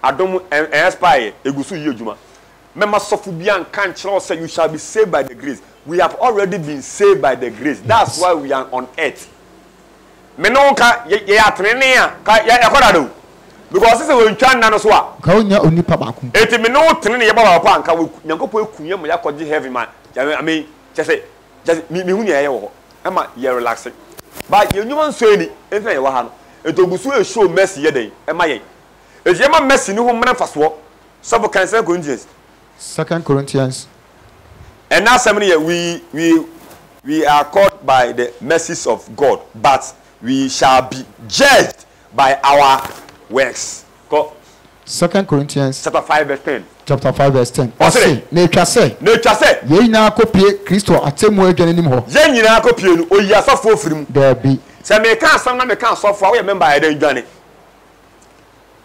adom expire egusu yi adwuma mema sofu bia nkan kire say you shall be saved by the grace. We have already been saved by the grace. That's why we are on earth. Me no ka ye atrene a ka ya koda do because say we ntwa nna no so a ka onya onipa baako eti me no trene ye baba pa anka nyankopɔ ekunye mo yakɔgye heaven man I mean just me hu ne ye wo ama ye relaxing but ye nyuma nso eni enti ye wa ha no eti ogusu e show mercy ye den ema ye eti ema mercy ni ho mena faso so kan 2 Corinthians 2 Corinthians and now we are called by the mercies of God, but we shall be judged by our works. 2 Corinthians chapter 5 verse 10. Chapter 5 verse 10. Ose nature say. Ye nyina kopie Kristo atemu adwane nim ho. Ye nyina kopie no oyi asofo ofirim. There be. Se me ka asam na me ka asofo a we member adan dwane.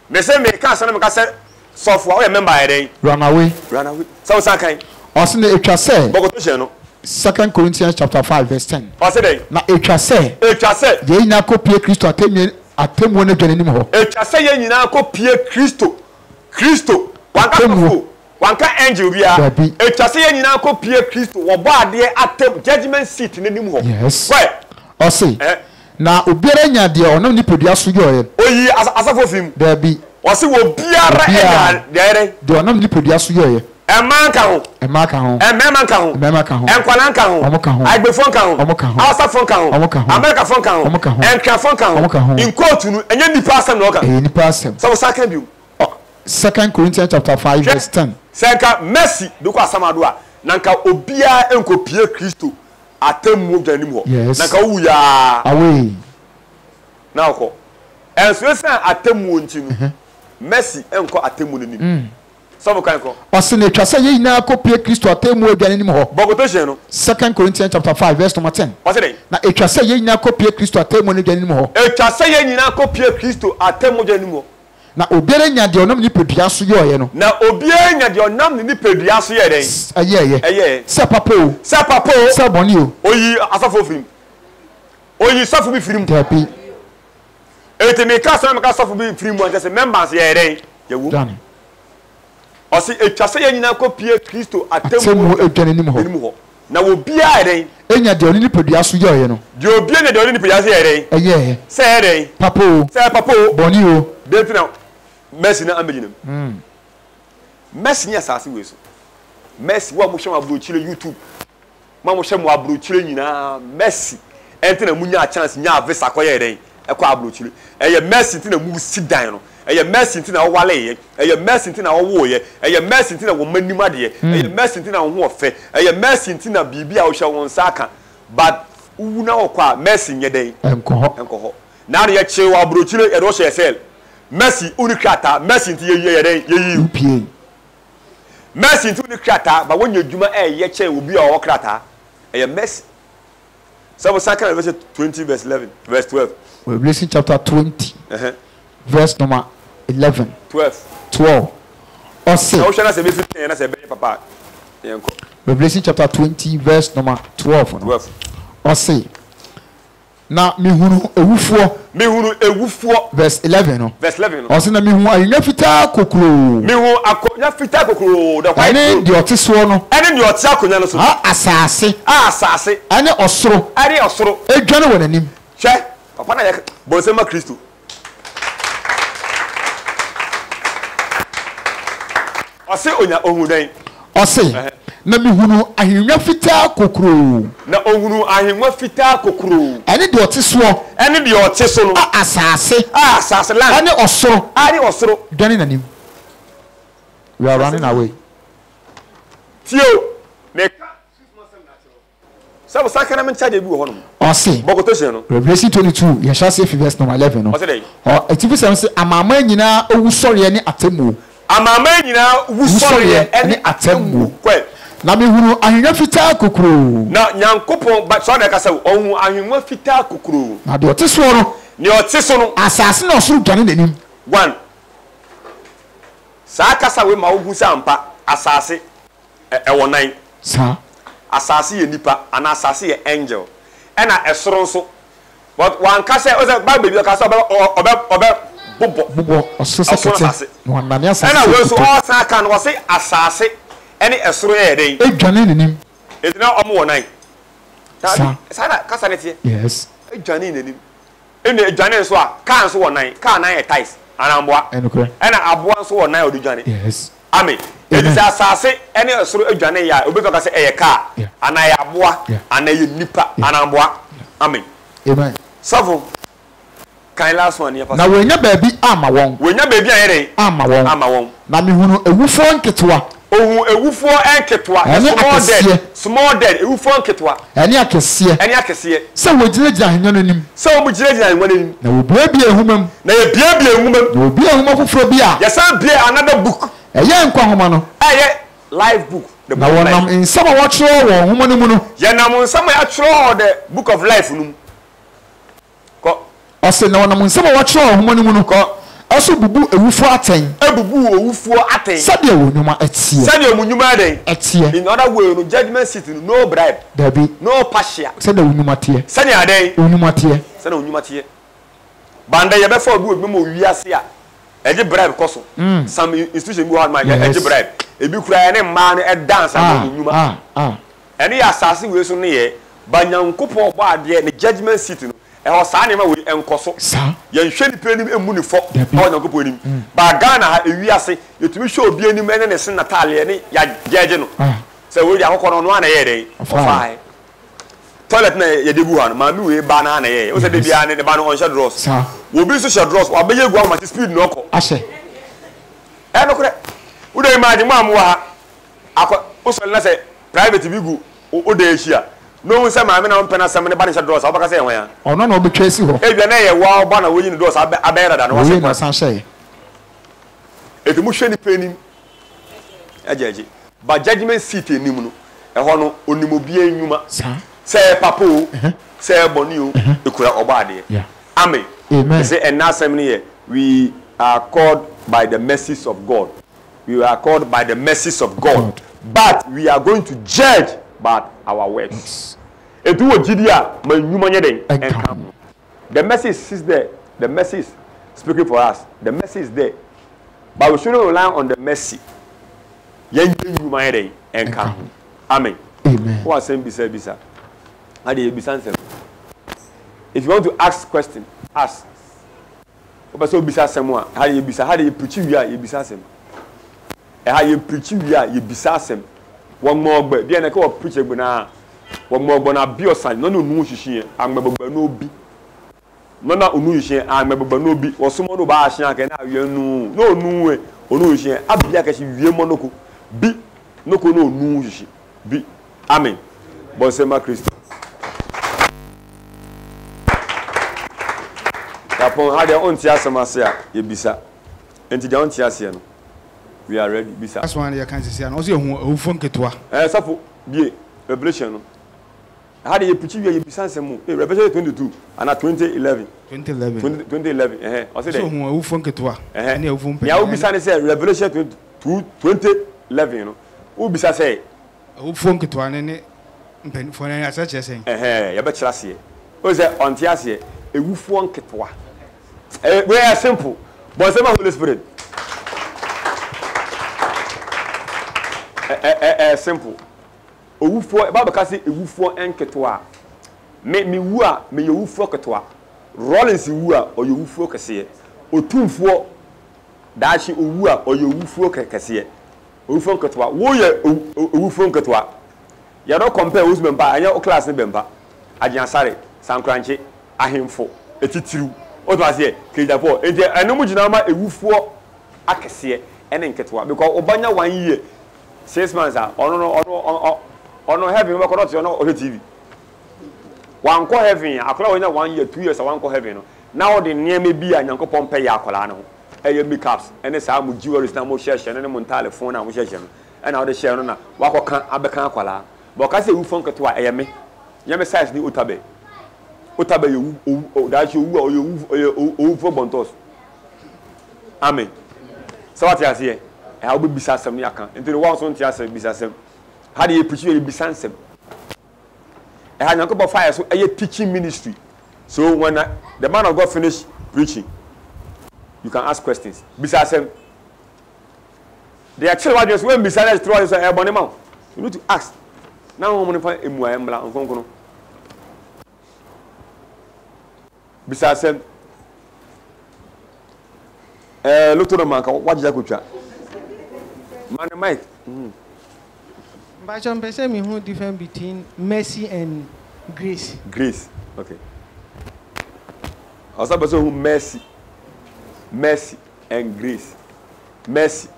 Me se me ka asam na me ka se sofo a we member adan. Run away. So sakan. Ose na etwa say. Bogoto she no. 2 Corinthians chapter 5 verse 10. Ose dey. Na etwa say. Ye nyina kopie Kristo atemu adwane nim ho. Etwa say ye nyina kopie Kristo wanka angel bia etwa say ye nyina kopie Kristo wo bo ade atem judgment seat nenim ho. Yes. Why? Ose. Na obiara nya de onam ni pedua so yoye. Oyi asafo fim. There be. Ose wo biara enya de onam ni pedua so yoye. Emanka ho. Ememanka ho. Enkwalanka ho. Agbefon ho. Asafon ho. America fon ho. Enkrafon ho. In quote nu enya nipa asem na oka. Nipa asem. So sakan bi. 2 Corinthians chapter 5 verse 10. Senka mercy do ko asamado a nanka obia enkopie Kristo atemu dwanim ho. Nanka wu ya. Away. Na ko. Enso san atemu onti nu. Mercy enko atemu nenim. Some kind of. Osine twa say ye na kopie Kristo atemu adwane nim ho. Bogoto she no. 2 Corinthians chapter 5 verse number 10. Osine. Na etwa say ye na kopie Kristo atemu adwane nim ho. Etwa say ye nyina kopie Kristo atemu adwane nim ho. Na obiara nya de onam ni pedua so yoye no. Na obiara nya de onam ni pedua so ye den. Eye. Se papo. Se boni o. Oyi asafo firim. Oyi safo bi firim. Tapi. Ete me ka safo bi firim mo se members ye den. Ye wu. Dani. Osi etwa se ye nyina kopie Kristo atemu adwane nim ho. Na obiara den. Enya de oni ni pedua so yoye no. De obiara nya de oni ni pedua so ye den. Eye. Se ye den. Papo. Boni o. Detina mercy na amejinem. Mercy ni asase we so. Mercy wa mo hwe abrochire YouTube. Ma mo hwe mo abrochire nyina mercy. Ente na munya a chance nya visa koye den. Ekọ abrochire. Eye mercy ente na mu sidan no. Eye mercy ente na wo wale ye. Eye mercy ente na wo wo ye. Eye mercy ente na wo manima de ye. Eye mercy ente na wo ho ofe. Eye mercy ente na bibia wo hwe won saka. But wu na wo kwa mercy nye den. Enko ho. Na ye che wo abrochire ye do hwe sel. Mercy unikrata mercy nti ye upie mercy nti unikrata ba wonya dwuma ye che obi a wo krata mercy. So verse 20 verse 11 verse 12. Revelation chapter 20 verse number 11 12 or say papa. Revelation chapter 20 verse number 12 or say na mihunu ewufuo verse 11 no o na mihu ayenya fitaa kokro akonya fitaa kokro da kwai ene de oteso no ene de ote akonya no so asase ene osoro edwane wonanim hwe papa na ye bonsema Kristo ose onya ohudan ose na mihunu ahengwa fitaa kokro na ohunu ahengwa fitaa kokro ene de oteso no asase land ene osoro dwane nanim. We are running away. Tio neka sabu sakana men charge bi wo hono ose bogoto she no. Revelation 22 ye shall say verse number 11 no o etifu say amama nyina owusori ne atemu amama nyina owusori ne atemu kwe na mihunu ahengwa fitaa kokro na nyankopon ba so na ka say ohun ahengwa fitaa kokro na de oteso no ne oteso no asase na osoro dwane nanim. 1 saa kasa we ma wo hu sa ampa asase wonan sa asase ye nipa ana asase ye angel ena esoro nso but one kasa o say bible bi kasa obe bobo osose kete no anania asase ena we so all san kan wo say asase ene esoro ye den edwane nenim edina omo wonan sa kasa ne tie yes edwane nenim ene edwane nso a kan so wonan kan nan e ties anamboa enukure ena aboa nso wonan odudwane yes amen it asase ene esoro edwane ya obi ka say eye car ana ya aboa ana ye nipa anamboa amen amen savo kan last one ya na wenya baabi ama won wenya baabi ayere ama won na mehunu ewufo nketewa ohun ewufo enketwa small dead ewufo nketwa ene akese se wogiragina hanya nanim se wo mugiragina hanya nanim na obiabia ehumam na ye biabia ehumam na obi ehuma foforo bia ya san bia another book eye nkwa homa no eye live book the book na wonam insama wo kyerɛ wo homa no mu no ye nam insama ya kyerɛ the book of life no ko ɔse na wonam insama wo kyerɛ wo homa no mu no ko aso bubu ewufo aten ebubu owufo aten sade wo nyuma etie sade wo nyuma den etie in other way no judgment seat no bribe dabi no partial sade wo nyuma tie sade aden wo nyuma tie sade wo nyuma tie banda ye be for bu ebi mo wiase a eje bribe koso some institution bu hard man eje bribe ebi kura ne mma no e dance am wo nyuma ene ya asase we so ne ye banyankopon bo ade ne judgment seat no e sa ne ma we enkoso ye hwe ni penim emu ni fo banyankopon enim ba Ghana ha ewiase yetumi hwe obi enim ene ne sen natale ne ya jeje no se we dia akokọ no na ye den ofai toilet na ye debu ha no ma mi we ba na ye o se de bia ne ba no on shed dross wo bi so shed dross wa be ye gu ma speed no ko ahye e no kure wo dey imagine ma mu ha akọ o so na se private bi gu o de ehia no say ma me na mpena sam ne ba ne shed dross obaka say enwan ono na obetwa si ho e bia na ye wa oba na wo yin dross abera da no wa se na san hye e mu hwe ni penim ajeje ba judgment seat enim no e ho no onimobi enwuma say papo say boni o ekura oba ade amen say enasem ne ye we are called by the mercies of God but we are going to judge by our works etu wo gidia ma nwuma nye den enka the message is there the message speaking for us the message is there but we shouldn't rely on the mercy yen nwuma nye den enka amen who asem bisa how do you bisa answer if you want to ask question ask obaso bisa asem a how do you preach wi a you bisa asem how you preach wi a you bisa asem won mo ogba bi na ka wo preach egbe na won mo ogba na bi osan no nu hihie agbagba no bi no na onu hihie agbagba no bi wo somo no ba ahia ka na awie nu no nu we onu hihie abia ka shi wie mo noko bi noko no onu hihie bi amen bon c'est ma Christ Japon ha de onti asema se a ye bisa enti de onti ase no we are ready bisa that's one you can say no so ehu ewufo nketewa safo bie revelation no ha de ye pichi wie ye bisa nsemu revelation 22 and 2011 o se de so ehu ewufo nketewa na ewufo mpe ya ubisa ne se revelation 2011 no ubisa se ewufo nketewa ne mpenfo na asa chese ya be kira se o se onti ase ewufo nketewa we are simple but say my Holy Spirit simple owufo baba ka say ewufo enketewa me wu a me yewufo ketewa Rollins wu a oyewufo kese otumfo daachi owu a oyewufo kese owufo nketewa wo ye owufo nketewa ya no compare usman ba anya o class ne bemba agiansare sankranche ahemfo etitiru o to ase kejapo enti enum gina ma ewufo akese ene nketewa because obanya 1 year 6 months ono heaven we cannot on TV one call heaven akola wonya 1 year 2 years one call heaven no now the niam bi anyankopon pay akola no eye makeups ene sa mu jewelry na mo share ne mo ntale phone na mo share no ena wo de share no na wakoka abeka akola but ka say ewufo nketewa eye me nyame size ni otabe you that you owufo bontos amen so what you say how be bisa asem ya kan into the one so ntia asem bisa asem how dey preach you bisa asem ha nyankopɔ fire so teaching ministry so when the man of God finish preaching you can ask questions bisa asem they actually what just when bisa is throw so ebony man you need to ask now woman fa emu ayembla nkonkono bisa asem look to the man what did I go to man Mike but some person me who different between mercy and grace okay also person who mercy and grace mercy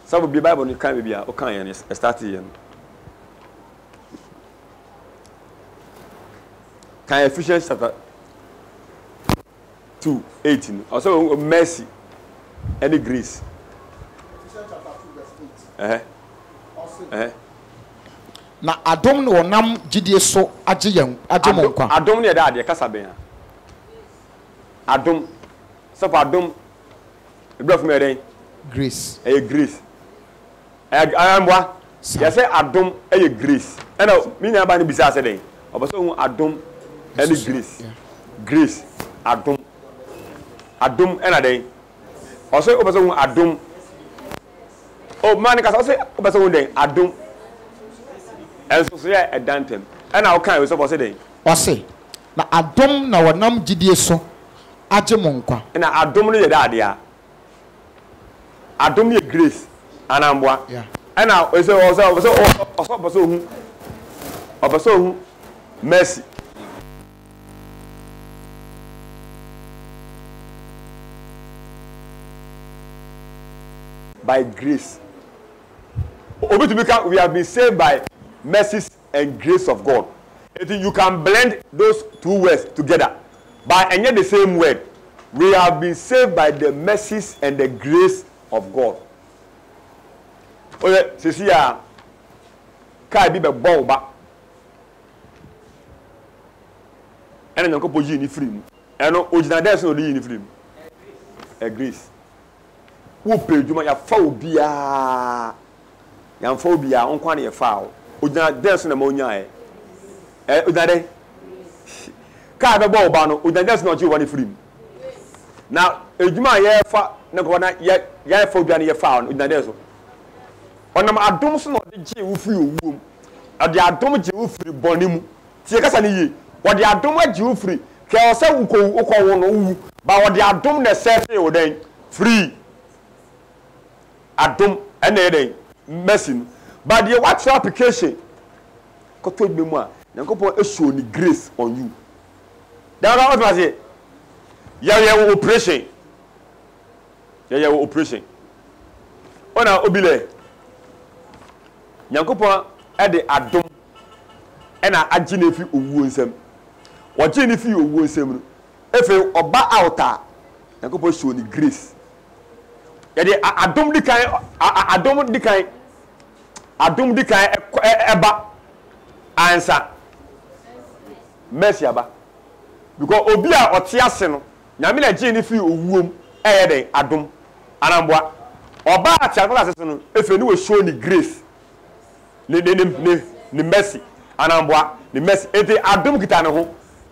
some of the Bible you can't be okay start here can Ephesians chapter 2:18 also mercy and grace Ephesians chapter 2 verse 8 na adom no nam gidie so age mo kwa adom ne da de kasa ben adom so for adom ebra fu me den grace grace ayamba ya say adom grace and me na ba ne bisa say den oboso hu adom and grace adom ena den also oboso hu adom oh man ka say oboso hu den adom enso so ya edantem ena o kan we so boso den o say na adom na wonam gidie so age mo nkwa na adom no ye da ade a adom ye grace anamboa ena o say oboso hu mercy by grace we have been saved by mercies and grace of God. You can blend those two words together by and yet the same word. We have been saved by the mercies and the grace of God. Okay, see ya. Kai bi be bon ba. Ena nko po yi ni free mu. Eno original dance no yi ni free mu. A grace. Wo pe djuma ya fa obia. Ya fa obia on kwa na ya fa o. Original dance na ma onya e. Original ka be bo ba no original dance no chi wo ni free mu. Na edjuma ya fa na ko na ya fa obia na ya fa o original dance. Onam adom so no de ji wo free owuom. Ade adom ji wo free bonimu. Tie kasa ni yi. Wo de adom ji wo free. Ke o se wo wo no wu. Ba wo de adom na set e wo den free. Adom ene den mercy. But the what application ko to be mu a Nyankopon show ni grace on you. That what was it? Yeah operation. Yeah operation. Ona obile. Nyankopon e de adom ena agi na fi owuo nsam. Wo gi ni fi owuo nsam no. Efe oba outa. Nyankopon show ni grace. Yeah de adom di kan eba answer mercy aba because obi a ote ase no nyame na gi ni fi owuom eye den adom anamboa oba ate akala ase no efe ni we show ni grace ni mercy anamboa ni mercy ete adom kita ne ho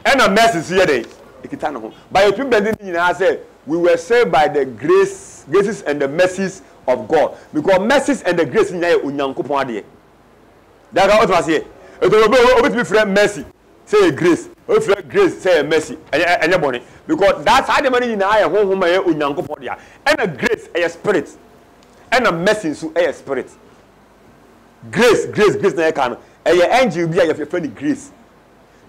ena mercy si ye den kita ne ho by otu bending ni na say we were saved by the graces and the mercies of God because mercies and the grace in Onyankopon ade. That what was here. It be friend mercy say grace. If grace say mercy anya bone because that's how the money in aya honhom ya Onyankopon dia. And a grace a spirit. And a mercy so a spirit. Grace na kan. E angel bi a friend grace.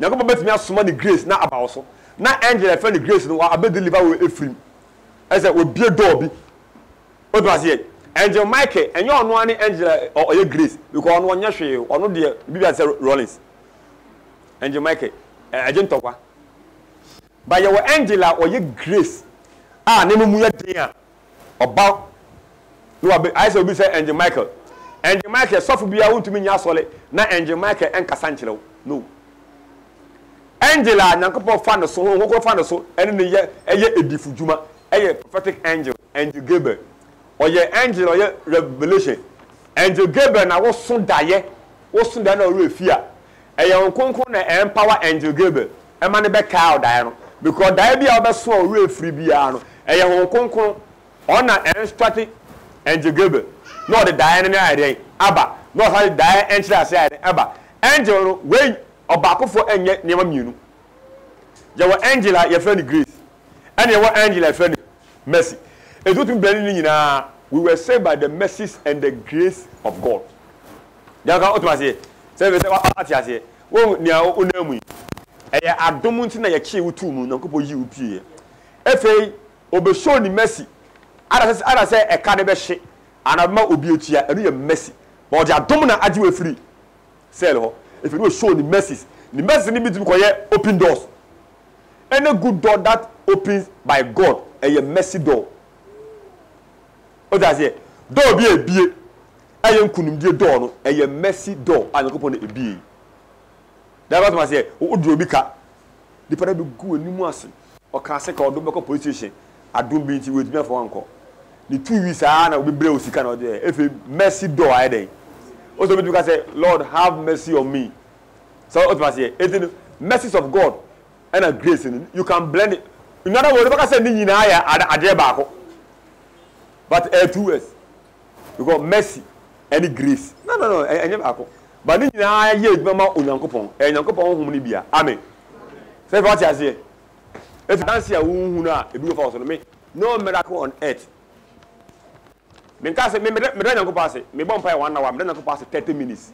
Nyankopon bet me asoma the grace na about so. Na angel a friend grace no abe deliver we Ephraim. As we be door bi. What was here? Angel Michael and your one angel or your grace because on one year or no dear Bibia Rollins. Angel Michael, agent of what? By your angela or your grace. Name mu ya about you are I shall be say Angel Michael. Angel Michael suffer be want to me yasole na Angel Michael and Casanchelo. No. Angela Nyankopon fan so who go fan so and ye edifujuma prophetic angel Gabriel. oye angel oye revelation angel Gabriel na wo so daye na ore fia eye onkonkon na empower angel Gabriel e ma ne be ka daye no because daye bia obeso ore free bia no eye onkonkon ona instruct angel Gabriel no the daye ne ade aba no say daye angel ase ade aba angel no we obakofo enye niam mienu je wo angel a ye friend Grace and ye wo angel a friend Mercy. We were saved by the mercies and the grace of God. Say, mercy. I say a cannabis shit, and I'm not obedient, and you mercy. But you are dominant as you free. Say, if you will show the mercies, the mercy needs to be open doors. Any good door that opens by God, a mercy door. What does it? Door be a bie. I am kunimdie door no. A mercy door. I go upon a bie. That was my say. O drobika. The father be go ni mu ase. O ka se ka o do be police station. Adum bi nti we me for anko. The 2 weeks na we bre osika na there. If mercy door I dey. O so be because say Lord have mercy on me. So what was say? It mercies of God and a grace in it. You can blend it. In other words, because say ni nyina ya ade ba ko. But 2 words. You got mercy and grace. No. Any back. But ni nyina ye mama onyankopon. Onyankopon hum ni bia. Amen. Say what you say. If dance here hu na e bi go for me. No miracle on earth. Me ka say me onyankopon say me bon pay 1 hour, me onyankopon say 30 minutes.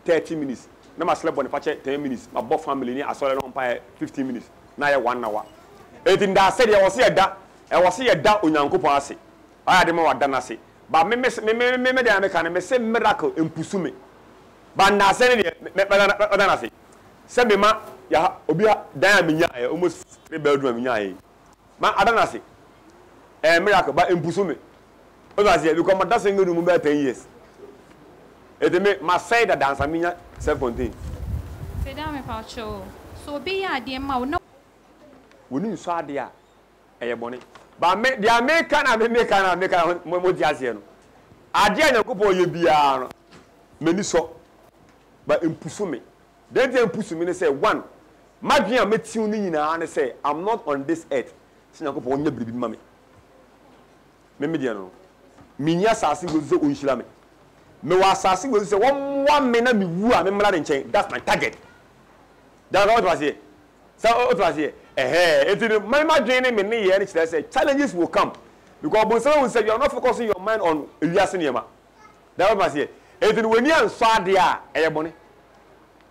30 minutes. Na ma sleep on the 10 minutes. My both family ni asole no pay 15 minutes. Na ye 1 hour. Etin da say dey was say da. E was say da onyankopon ase. I had more than I say. But me say miracle impusu me. But na say me say. Say me ma ya obi dan me nya almost 3 bedroom me nya ma adana say. Miracle but impusu me. What say because my dad say room be 10 years. Et me ma say that dance me nya 17. Say da me pa cho. So be ya de ma no. Woni so ade a eye bone. But me the American mo di ase no ade anyankopon ye bia no mani so but impusu me then they impusu me say one madwen a metiu ni nyina na say I'm not on this earth anyankopon nya biribi ma me dia no minya sase go zo onhira me wa sase go say one me na me wu a me mra de nchen that's my target that what was here so what was here my dream me ne here say challenges will come because bonso will say you are not focusing your mind on eliasin yema that was here when you an so ade a eye bone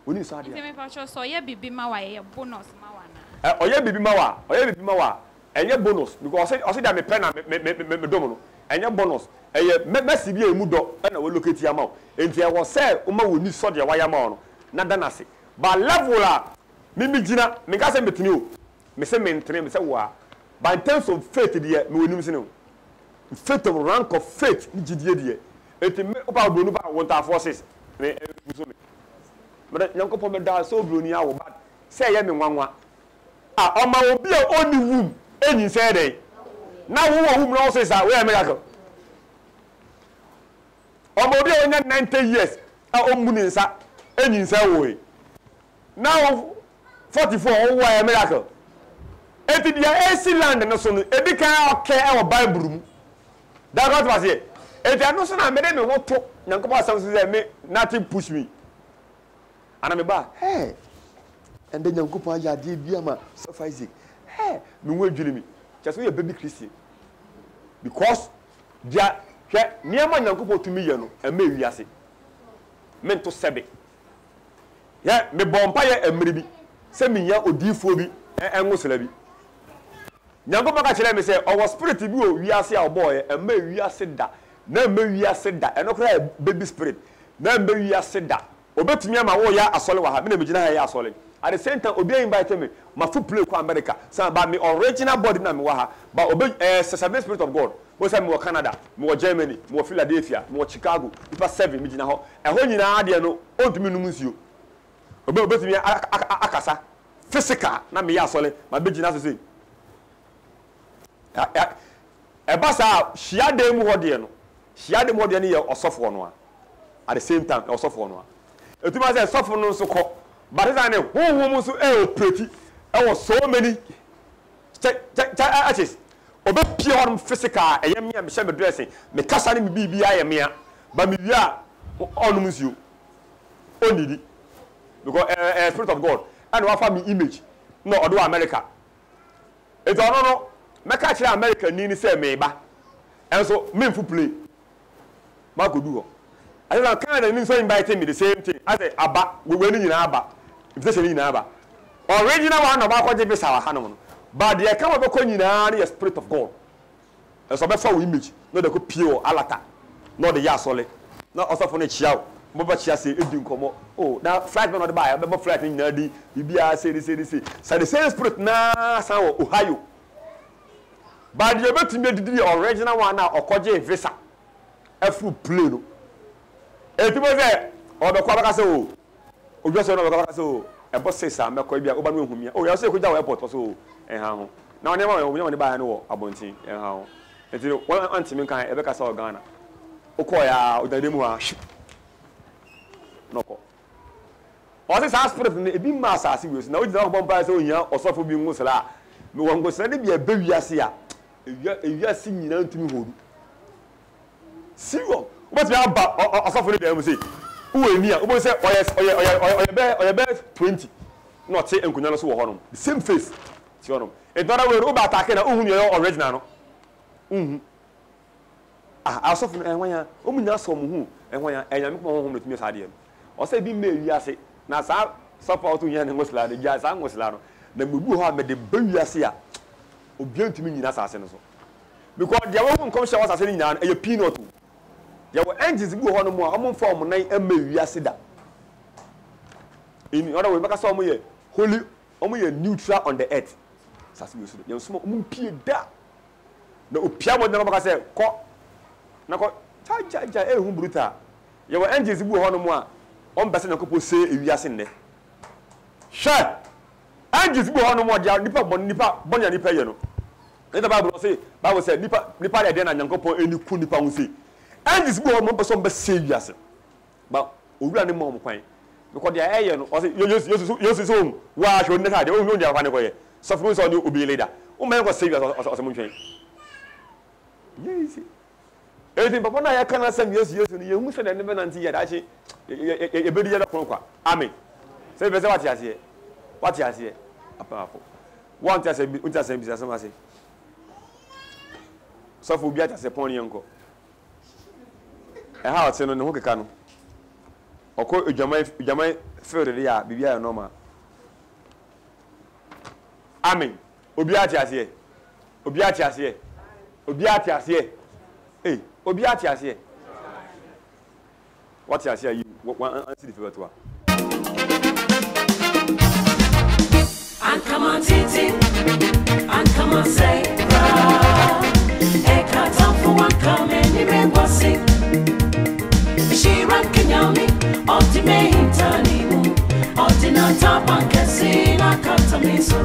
woni so ade me pa cho so ye bibi ma wa ye bonus ma wa na oye bibi ma wa enye bonus because o say that me pen na me dom no enye bonus eye mesi bi emu do na we locate ya ma enti e wo say o ma woni so de wa ya ma no na danase ba level a mimi gina me ka say metini o me say maintain me say wa but in terms of faith there me wonim sine faith of rank of faith ni gidie there eti me opa bronu ba water forces me so me nyankopon me da so broni a wo ba say ye me nwanwa o ma obi a oni wum enyi say dey na wo wum no say we a miracle o ma obi a onya 90 years a o mu ni nsa enyi say wo now 44 o wa a miracle. Eti dia AC land no so no ebi kan okay e wo Bible mu that God was here eti anu so na me de me ho to nyankopon asam so say me nothing push me ana me ba hey and then nyankopon ya de bia ma so Isaac hey me wo adwiri mi just we baby Christian because dia hwe niam nyankopon to me ye no e ma wiase me to sebe ya me bompa ye emre bi se me ya odifo bi enwosela bi nyango ka kire me say our spirit bi o wiase a boy e ma wiase da na ma wiase da e no kra baby spirit na ma wiase da obetumi ama wo ya asole wa ha me na megina ha ya asole at the same time obi invite me ma fu play ko America say ba me original body na me wa ha ba obi seven spirit of God wo say me wo Canada me wo Germany me wo Philadelphia me wo Chicago ipa 7 megina ho e ho nyina ade no ontumi num nsuo obetumi akasa physical na me ya asole ma begina so say ebasa hia dem ho de no hia dem ho de no ye osofo no at the same time osofo no etuma say sofo no so ko but is an honhom so operate was so many artists obe pure on physical eyem me me dressing me kasa ni me bibia ye me but me wia on musu onidi because spirit of God and offer me image no odo America eto no me ka kire America ni say me ba enso me fu play ma go do ho I don't Canada ni so invite me the same thing I say aba we ni nyina aba invitation ni nyina aba original one no ba ko je bisa wa hanom no but the come be ko nyina na spirit of God enso be fa we image no de ko pure alata no de ya sole na osofo no chia mo ba chia say edi nkomo oh na flight no de ba be flight ni nyina di bibia say the same spirit na san wo Ohio but the betimi didi original one na okoje visa afu play no etibo say obe kwa baka say o ojo say no baka baka say o e bo say sa me kwa bia oba no ehumia o ya say ko ja wo airport so en ha ho na one ma wo ne ba ya no wo abontin en ha ho eti one antimi kan e be ka say o Ghana o ko ya o dade mu ha no ko o say sa spirit ne e bi ma sa ase we na o jina bomba say o hia osofo bi ngusala me wo ngusala de bia ba wiase a ewiase nyina ntumi hodu serious what we aba osofo ne dem say wo eni a wo say oye be 20 not say enkunya no so wo honom the same face ti honom e dora we ba attack na ohun yo original no osofo enwanya o munya so mo hu enwanya enyame ko ho metumi sa de o say bi me wiase na sa support hu nya ne ngosla de ja sa ngosla no na gbebu ho a me de ba wiase a obiantumi nyina sa ase no so because dia wo nkom hye wasase ni nyina e peanut ya wo engines bi ho no mo a omo form nan ema wiase da in other way make say omo ye holy omo ye neutral on the earth sase we so ya so omo pie da na opia mo na make say ko na ko cha hu bruta ya wo engines bi ho no mo a on bese na ko po se wiase ne hwe engines bi ho no mo dia nipa bonya nipa ye no the Bible say nipa de na nyankopon eni ku nipa hu sei engines bi ho mo person be se wiase ba owura ne mo kwan because dia eye no o say yesu so wa hwe ne ka de o hu dia fa ne ko ye so fu so ni obi leader o me ko se wiase o se mo twen yes eti papa na ya kana sam yesu ni ye hu se na ne be nanti ya da chi ye be di ya da kwa amen se be se wati ase apa afo one tell say business am say so for bia tell pon yenko e ha ote no ne ho keka no okọ ejamai field ya bibia ya normal amen obi ati ase eh obi ati ase what ase you one answer the favor to and come on titi and come on say eka tafu come any me bossy she ranking yummy ultimate hitani ultimate top and casino katamiso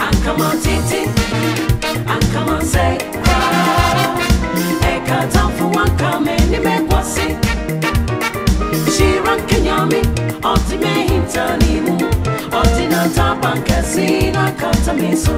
and come on titi and come on say eka tafu come any me bossy she ranking yummy ultimate hitani Ordina tapa casino katamiso